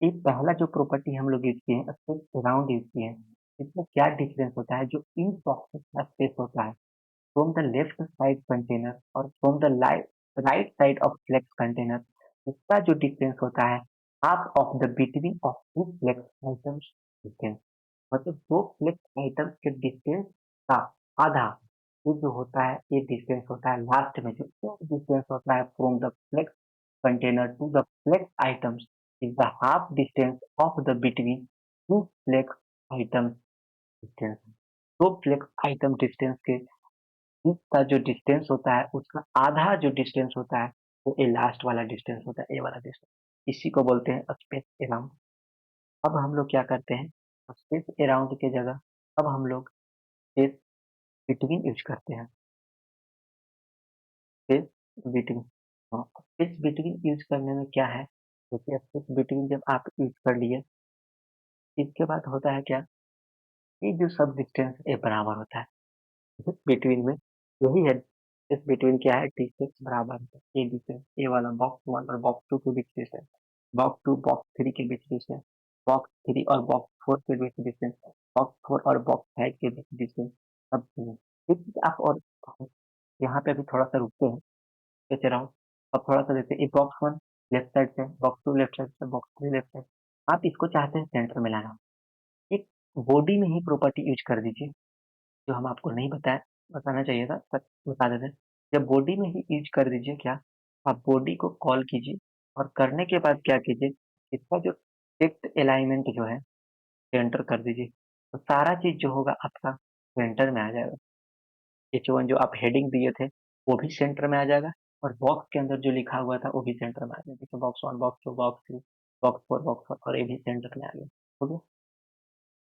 ये पहला जो प्रॉपर्टी हम लोग यूज किए हैं, स्पेस अराउंड यूज किए हैं, इसमें क्या डिफरेंस होता है? जो इन बॉक्सेस का स्पेस होता है from the left side container और from the right side of flex container, इसका जो डिफरेंस होता है half of the between of two flex items distance. मतलब दो फ्लेक्स आइटम्स के डिस्टेंस का आधा, ये जो होता है ये डिस्टेंस होता है लास्ट में, जो डिस्टेंस होता है from the flex container to the flex items is the half distance of the between two flex items distance। दो फ्लेक्स आइटम डिस्टेंस के बीच का जो डिस्टेंस होता है उसका आधा जो डिस्टेंस होता है वो ये लास्ट वाला डिस्टेंस होता है, ये वाला डिस्टेंस, इसी को बोलते हैं स्पेस अराउंड। अब हम लोग क्या करते हैं? स्पेस अराउंड के जगह अब हम लोग स्पेस बिटवीन यूज करते हैं। स्पेस बिटवीन, हाँ, स्पेस बिटवीन यूज करने में क्या है? देखिए स्पेस बिटवीन जब आप यूज कर लिए, इसके बाद होता है क्या? ये जो सब डिस्टेंस ए बराबर होता है बिटवीन में, यही है। इस बिटवीन क्या है? डिस्टेंस बराबर है ए डिस्टेंस, ए वाला बॉक्स 1 और बॉक्स 2 के बीच डिस्टेंस, बॉक्स 2 बॉक्स 3 के बीच डिस्टेंस, बॉक्स 3 और बॉक्स 4 के बीच डिस्टेंस, बॉक्स 4 और बॉक्स 5 के बीच डिस्टेंस, सब सेम। ठीक है, आप और यहाँ पे अभी थोड़ा सा रुकते हैं, सोच रहा हूँ। अब थोड़ा सा देखते हैं, बॉक्स 1 लेफ्ट साइड से, बॉक्स 2 लेफ्ट साइड से, बॉक्स 3 लेफ्ट साइड। आप इसको चाहते हैं सेंटर में लाना, एक बॉडी में ही प्रॉपर्टी यूज कर दीजिए, जो हम आपको नहीं बताया, बताना चाहिए था पर बता देते हैं। जब बॉडी में ही यूज कर दीजिए क्या, आप बॉडी को कॉल कीजिए और करने के बाद क्या कीजिए, इसका जो टेक्स्ट अलाइनमेंट जो है सेंटर कर दीजिए, तो सारा चीज जो होगा आपका सेंटर में आ जाएगा। H1 जो आप हेडिंग दिए थे वो भी सेंटर में आ जाएगा और बॉक्स के अंदर जो लिखा हुआ था वो भी सेंटर में आ जाएगा। जैसे box 1, box 2, box 3, box 4, box 4 और ये भी सेंटर में आ गया। हो गया।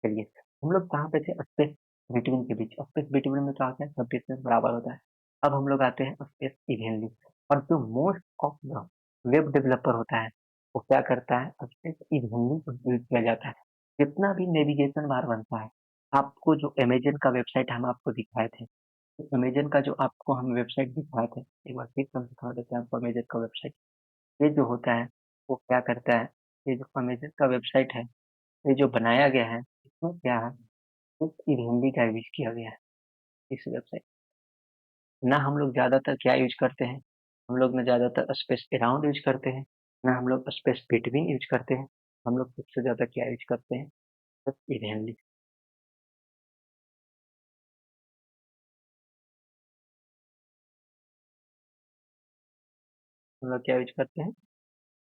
चलिए, हम लोग कहाँ पे थे? स्पेस बिटवीन के बीच। स्पेस बिटवीन में क्या होता है? सब डिस्टेंस बराबर होता है। अब हम लोग आते हैं स्पेस इवेनली, और जो most of the web developer होता है वो क्या करता है? स्पेस इवेनली यूज किया जाता है। जितना भी नेविगेशन बार बनता है आपको जो अमेज़न का वेबसाइट हम आपको दिखाए थे, तो अमेज़न का जो आपको हम वेबसाइट दिखाए थे, एक बार फिर से हम दिखा देते हैं आपको अमेज़न का वेबसाइट। ये जो होता है, वो क्या करता है, ये जो अमेज़न का वेबसाइट है, ये जो बनाया गया है, इसमें क्या है, एक हिंदी का यूज़ किया गया है इस वेबसाइट। ना हम लोग ज़्यादातर क्या यूज़ करते हैं, हम लोग ना ज़्यादातर स्पेस अराउंड यूज़ करते हैं, ना हम लोग स्पेस बिटवीन यूज़ करते हैं। हम लोग सबसे ज़्यादा क्या यूज़ करते हैं, बस इवेनली। हम लोग क्या यूज़ करते हैं,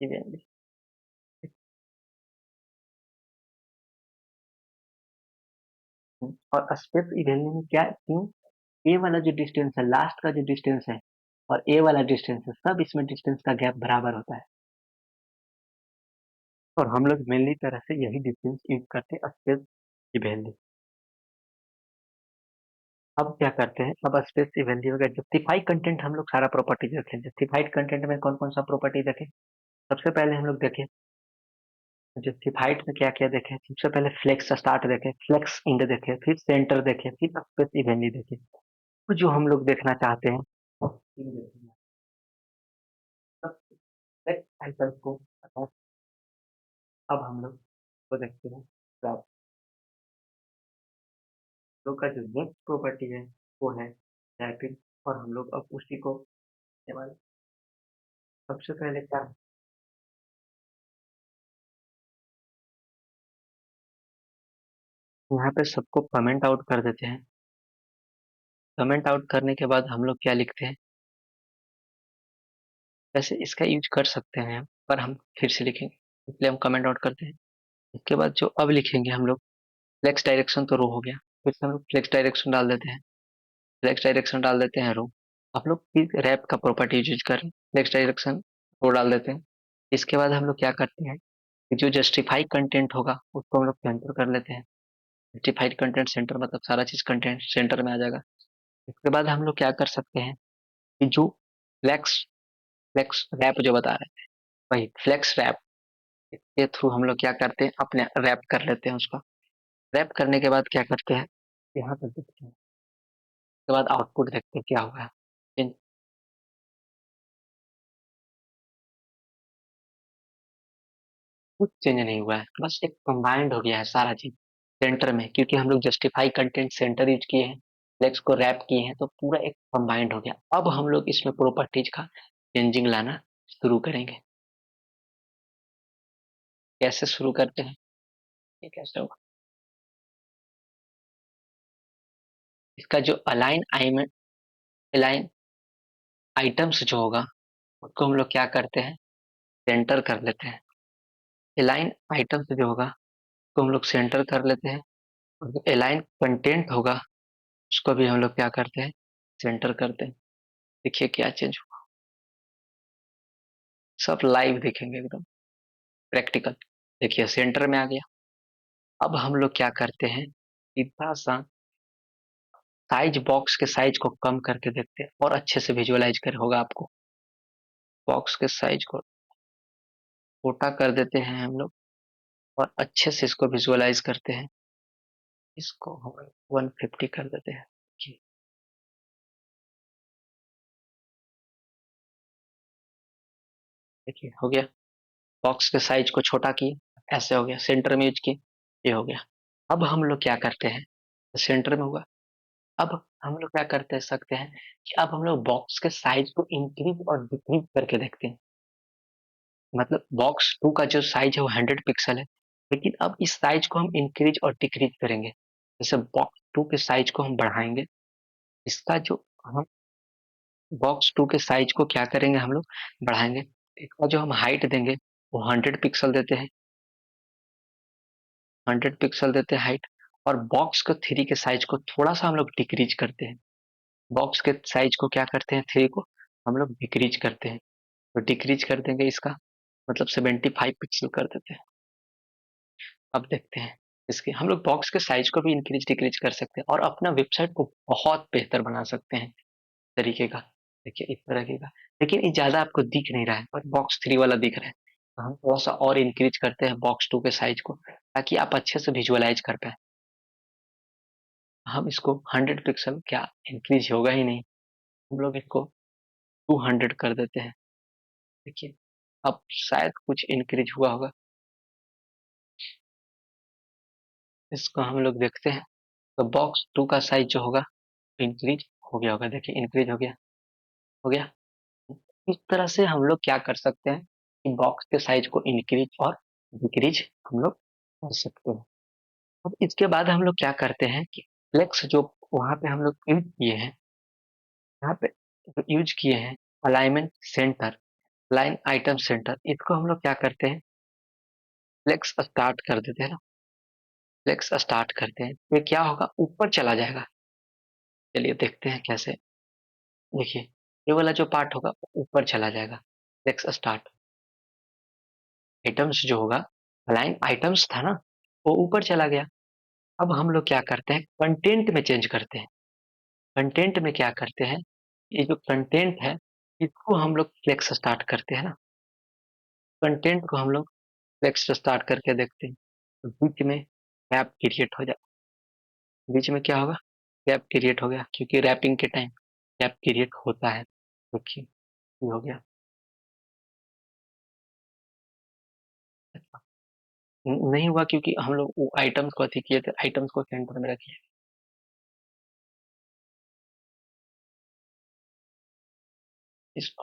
इवेनली। और स्पेस इवेनली में क्या क्यों, ए वाला जो डिस्टेंस है, लास्ट का जो डिस्टेंस है और ए वाला डिस्टेंस है, सब इसमें डिस्टेंस का गैप बराबर होता है। और हम लोग मेनली तरह से यही डिस्टेंस यूज़ करते हैं स्पेस इवेनली। अब क्या करते हैं, अब स्पेस इवेंट वगैरह जस्टिफाई कंटेंट हम लोग सारा प्रॉपर्टीज रखें। जस्टिफाइड कंटेंट में कौन कौन सा प्रॉपर्टी रखें, सबसे पहले हम लोग देखें जस्टिफाइड में क्या क्या देखें। सबसे पहले फ्लेक्स स्टार्ट देखें, फ्लेक्स इंड देखें, फिर सेंटर देखें, फिर स्पेस इवेंटली देखें। तो जो हम लोग देखना चाहते हैं टाइटल को अब हम लोग को देखते हैं। तो आप लोग का जो नेक्स्ट प्रॉपर्टी है वो है रैपिड। और हम लोग अब उसी को इस्तेमाल, सबसे पहले क्या, यहाँ पे सबको कमेंट आउट कर देते हैं। कमेंट आउट करने के बाद हम लोग क्या लिखते हैं, वैसे इसका यूज कर सकते हैं पर हम फिर से लिखेंगे, इसलिए हम कमेंट आउट करते हैं। इसके बाद जो अब लिखेंगे हम लोग, फ्लेक्स डायरेक्शन तो रो हो गया, फिर से हम लोग फ्लेक्स डायरेक्शन डाल देते हैं, फ्लेक्स डायरेक्शन डाल देते हैं रो। आप लोग फिर रैप का प्रॉपर्टी यूज करें, फ्लेक्स डायरेक्शन रो डाल देते हैं। इसके बाद हम लोग क्या करते हैं कि जो जस्टिफाई कंटेंट होगा उसको हम लोग सेंटर कर लेते हैं। जस्टिफाइड कंटेंट सेंटर मतलब सारा चीज कंटेंट सेंटर में आ जाएगा। इसके बाद हम लोग क्या कर सकते हैं कि जो फ्लेक्स फ्लेक्स रैप जो बता रहे हैं, वही फ्लेक्स रैप के थ्रू हम लोग क्या करते हैं, अपने रैप कर लेते हैं उसको। रैप करने के बाद क्या करते हैं, यहाँ पर देखते हैं, उसके बाद आउटपुट देखते हैं क्या हुआ है। इन- कुछ चेंज नहीं हुआ है, बस एक कंबाइंड हो गया है सारा चीज सेंटर में, क्योंकि हम लोग जस्टिफाई कंटेंट सेंटर यूज किए हैं, फ्लेक्स को रैप किए हैं, तो पूरा एक कंबाइंड हो गया। अब हम लोग इसमें प्रॉपर्टीज का चेंजिंग लाना शुरू करेंगे। कैसे शुरू करते हैं, ये कैसे होगा, इसका जो अलाइन आइटम्स जो होगा उसको हम लोग क्या करते हैं, सेंटर कर लेते हैं। अलाइन आइटम्स जो होगा उसको हम लोग सेंटर कर लेते हैं। और जो अलाइन कंटेंट होगा उसको भी हम लोग क्या करते हैं, सेंटर करते हैं। देखिए क्या चेंज हुआ, सब लाइव देखेंगे एकदम प्रैक्टिकल। देखिए सेंटर में आ गया। अब हम लोग क्या करते हैं, सीधा सा साइज, बॉक्स के साइज को कम करके देखते हैं और अच्छे से विजुअलाइज कर होगा आपको। बॉक्स के साइज को छोटा कर देते हैं हम लोग और अच्छे से इसको विजुअलाइज करते हैं। इसको हम 150 कर देते हैं जी। देखिए हो गया, बॉक्स के साइज को छोटा किए, ऐसे हो गया, सेंटर में यूज किए, ये हो गया। अब हम लोग क्या करते हैं, सेंटर में हुआ। अब हम लोग क्या करते सकते हैं कि अब हम लोग बॉक्स के साइज को इंक्रीज और डिक्रीज करके देखते हैं। मतलब बॉक्स टू का जो साइज है वो 100 पिक्सल है, लेकिन अब इस साइज को हम इंक्रीज और डिक्रीज करेंगे। जैसे बॉक्स टू के साइज को हम बढ़ाएंगे, इसका जो हम बॉक्स टू के साइज को क्या करेंगे हम लोग, बढ़ाएंगे। इसका जो हम हाइट देंगे वो 100 पिक्सल देते हैं, 100 पिक्सल देते हैं हाइट। और बॉक्स को थ्री के साइज को थोड़ा सा हम लोग डिक्रीज करते हैं। बॉक्स के साइज को क्या करते हैं, थ्री को हम लोग डिक्रीज करते हैं। तो डिक्रीज कर देंगे इसका, मतलब 75 पिक्सल कर देते हैं। अब देखते हैं इसके, हम लोग बॉक्स के साइज को भी इंक्रीज डिक्रीज कर सकते हैं और अपना वेबसाइट को बहुत बेहतर बना सकते हैं तरीके का। देखिए इस तरह का, लेकिन ये ज्यादा आपको दिख नहीं रहा है और बॉक्स थ्री वाला दिख रहा है, तो हम थोड़ा सा और इंक्रीज करते हैं बॉक्स टू के साइज को, ताकि आप अच्छे से विजुअलाइज कर पाए। हम इसको 100 पिक्सल क्या इंक्रीज होगा ही नहीं, हम लोग इसको 200 कर देते हैं। देखिए अब शायद कुछ इंक्रीज हुआ होगा, इसको हम लोग देखते हैं। तो बॉक्स 2 का साइज जो होगा इंक्रीज हो गया होगा, देखिए इंक्रीज हो गया, हो गया। इस तरह से हम लोग क्या कर सकते हैं कि बॉक्स के साइज को इंक्रीज और डिक्रीज हम लोग कर सकते हैं। अब इसके बाद हम लोग क्या करते हैं कि फ्लेक्स जो वहां पे हम लोग यूज किए हैं, यहाँ पे जो यूज किए हैं alignment centre, line item centre, इसको हम लोग क्या करते हैं फ्लेक्स स्टार्ट कर देते हैं ना, फ्लेक्स स्टार्ट करते हैं तो ये क्या होगा ऊपर चला जाएगा। चलिए देखते हैं कैसे। देखिए ये वाला जो पार्ट होगा वो ऊपर चला जाएगा, फ्लेक्स स्टार्ट। आइटम्स जो होगा अलाइन आइटम्स था ना, वो ऊपर चला गया। अब हम लोग क्या करते हैं कंटेंट में चेंज करते हैं। कंटेंट में क्या करते हैं, ये जो कंटेंट है इसको हम लोग फ्लेक्स स्टार्ट करते हैं ना, कंटेंट को हम लोग फ्लेक्स स्टार्ट करके देखते हैं तो बीच में गैप क्रिएट हो जाए। बीच में क्या होगा गैप क्रिएट हो गया, क्योंकि रैपिंग के टाइम गैप क्रिएट होता है। देखिए ये हो गया। नहीं हुआ क्योंकि हम लोग वो आइटम्स को अथी किए थे, आइटम्स को सेंटर में रखिए। इस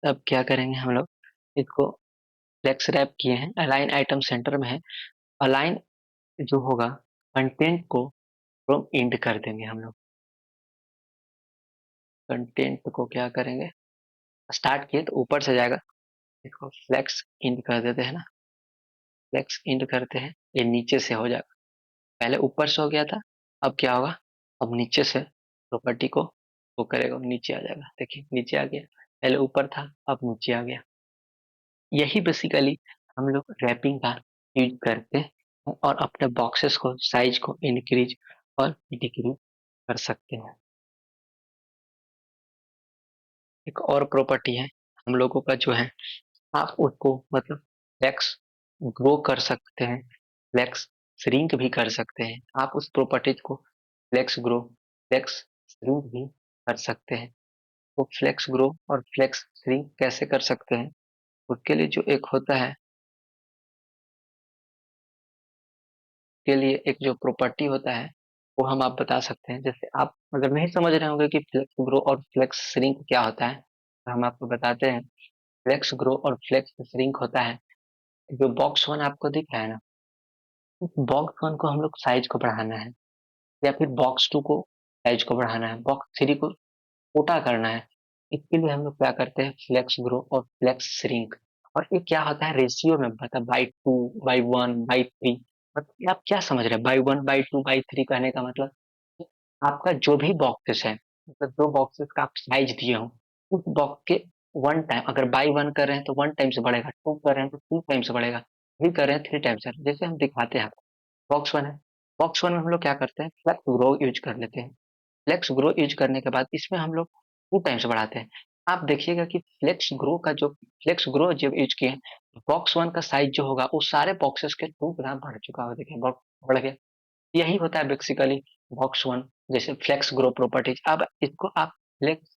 अब क्या करेंगे हम लोग, इसको फ्लेक्स रैप किए हैं, अलाइन आइटम सेंटर में है। अलाइन जो होगा कंटेंट को फ्रॉम इंड कर देंगे हम लोग। कंटेंट को क्या करेंगे स्टार्ट किए तो ऊपर से जाएगा, इसको फ्लेक्स इंड कर देते हैं ना, फ्लेक्स इंड करते हैं, ये नीचे से हो जाएगा। पहले ऊपर से हो गया था, अब क्या होगा अब नीचे से प्रॉपर्टी को वो करेगा, नीचे आ जाएगा। देखिए नीचे आ गया, पहले ऊपर था अब नीचे आ गया। यही बेसिकली हम लोग रैपिंग का यूज करते हैं और अपने बॉक्सेस को साइज को इंक्रीज और डिक्रीज कर सकते हैं। एक और प्रॉपर्टी है हम लोगों का जो है, आप उसको मतलब फ्लेक्स ग्रो कर सकते हैं, फ्लेक्स श्रिंक भी कर सकते हैं। आप उस प्रॉपर्टीज को फ्लेक्स ग्रो फ्लेक्स श्रिंक भी कर सकते हैं। तो फ्लेक्स ग्रो और फ्लेक्स श्रिंक कैसे कर सकते हैं, उसके लिए जो एक होता है, के लिए एक जो प्रॉपर्टी होता है वो हम आप बता सकते हैं। जैसे आप अगर नहीं समझ रहे होंगे कि फ्लेक्स ग्रो और फ्लेक्स श्रिंक क्या होता है तो हम आपको बताते हैं। फ्लेक्स ग्रो और फ्लेक्स श्रिंक होता है, जो बॉक्स वन आपको दिख रहा है ना, उस बॉक्स वन को हम लोग साइज को बढ़ाना है, या फिर बॉक्स टू को साइज को बढ़ाना है, बॉक्स थ्री को छोटा करना है। इसके लिए हम लोग क्या करते हैं फ्लेक्स ग्रो और फ्लेक्स श्रिंक। और ये क्या होता है रेशियो में, मतलब by two, by one, by three. मतलब आप क्या समझ रहे हैं by one, by two, by three कहने का मतलब कि आपका जो भी बॉक्सेस है, मतलब जो बॉक्सेस का आप साइज दिए हो उस बॉक्स के वन टाइम, अगर बाई वन कर रहे हैं तो वन टाइम से बढ़ेगा, टू कर रहे हैं तो टू टाइम से बढ़ेगा, थ्री कर रहे हैं थ्री टाइम से। जैसे हम दिखाते हैं, बॉक्स वन है, बॉक्स वन में हम लोग क्या करते हैं फ्लेक्स ग्रो यूज कर लेते हैं। फ्लेक्स ग्रो यूज करने के बाद इसमें हम लोग टू टाइम्स बढ़ाते हैं। आप देखिएगा कि फ्लेक्स ग्रो जब यूज किए बॉक्स वन का साइज जो होगा वो सारे बॉक्सेस के 2 गुना बढ़ चुका होगा। देखिए बॉक्स बढ़ गया। यही होता है बेसिकली बॉक्स वन, जैसे फ्लेक्स ग्रो प्रॉपर्टीज। अब इसको आप फ्लेक्स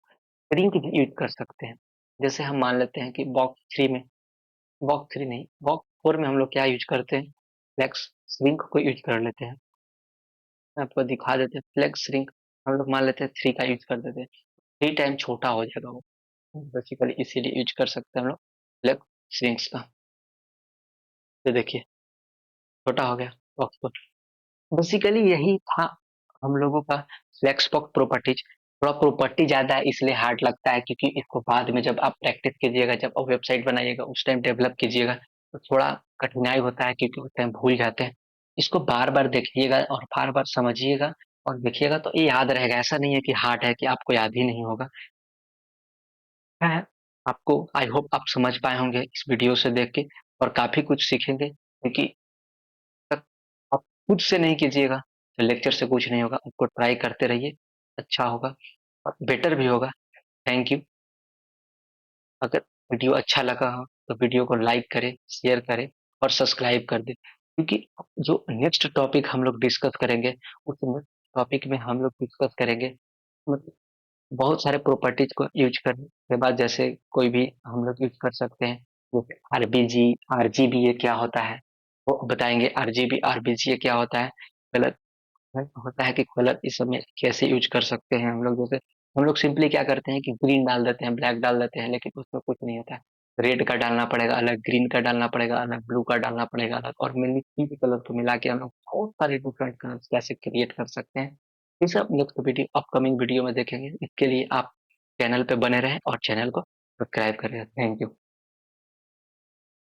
श्रिंक भी यूज कर सकते हैं। जैसे हम मान लेते हैं कि बॉक्स थ्री में, बॉक्स थ्री नहीं बॉक्स फोर में हम लोग क्या यूज करते हैं फ्लेक्स श्रिंक को यूज कर लेते हैं। आपको दिखा देते हैं फ्लेक्स श्रिंक, हम लोग मान लेते हैं थ्री का यूज कर देते हैं, थ्री टाइम छोटा हो जाएगा वो। बेसिकली इसीलिए यूज कर सकते हैं हम लोग फ्लेक्स श्रिंक्स का। तो देखिए छोटा हो गया बॉक्स को। बेसिकली यही था हम लोगों का फ्लेक्स बॉक्स प्रॉपर्टीज। थोड़ा प्रॉपर्टी ज्यादा है इसलिए हार्ड लगता है, क्योंकि इसको बाद में जब आप प्रैक्टिस कीजिएगा, जब आप वेबसाइट बनाइएगा उस टाइम डेवलप कीजिएगा तो थोड़ा कठिनाई होता है, क्योंकि उस टाइम भूल जाते हैं। इसको बार बार देखिएगा और बार बार समझिएगा और देखिएगा तो ये याद रहेगा। ऐसा नहीं है कि हार्ड है कि आपको याद ही नहीं होगा। क्या है, आपको आई होप आप समझ पाए होंगे इस वीडियो से देख के और काफी कुछ सीखेंगे, क्योंकि तक आप खुद से नहीं कीजिएगा तो लेक्चर से कुछ नहीं होगा। आपको ट्राई करते रहिए, अच्छा होगा और बेटर भी होगा। Thank you. अगर वीडियो अच्छा लगा हो तो वीडियो को लाइक करें, शेयर करें और सब्सक्राइब कर दें, क्योंकि जो नेक्स्ट टॉपिक हम लोग डिस्कस करेंगे, उस नेक्स्ट टॉपिक में हम लोग डिस्कस करेंगे मतलब बहुत सारे प्रॉपर्टीज को यूज करने के बाद, जैसे कोई भी हम लोग यूज कर सकते हैं, जैसे आरबीजी, आरजीबी ये क्या होता है वो बताएंगे, आरजीबी आरबीजी ये क्या होता है, गलत होता है कि गलत, इस समय कैसे यूज कर सकते हैं हम लोग। जैसे हम लोग सिंपली क्या करते हैं कि ग्रीन डाल देते हैं, ब्लैक डाल देते हैं, लेकिन उसमें कुछ नहीं होता है। रेड का डालना पड़ेगा अलग, ग्रीन का डालना पड़ेगा अलग, ब्लू का डालना पड़ेगा अलग, और मेनली तीन कलर को मिला के हम लोग बहुत सारे डिफरेंट कलर्स कैसे क्रिएट कर सकते हैं, ये सब नेक्स्ट वीडियो, अपकमिंग वीडियो में देखेंगे। इसके लिए आप चैनल पे बने रहें और चैनल को सब्सक्राइब करें। Thank you.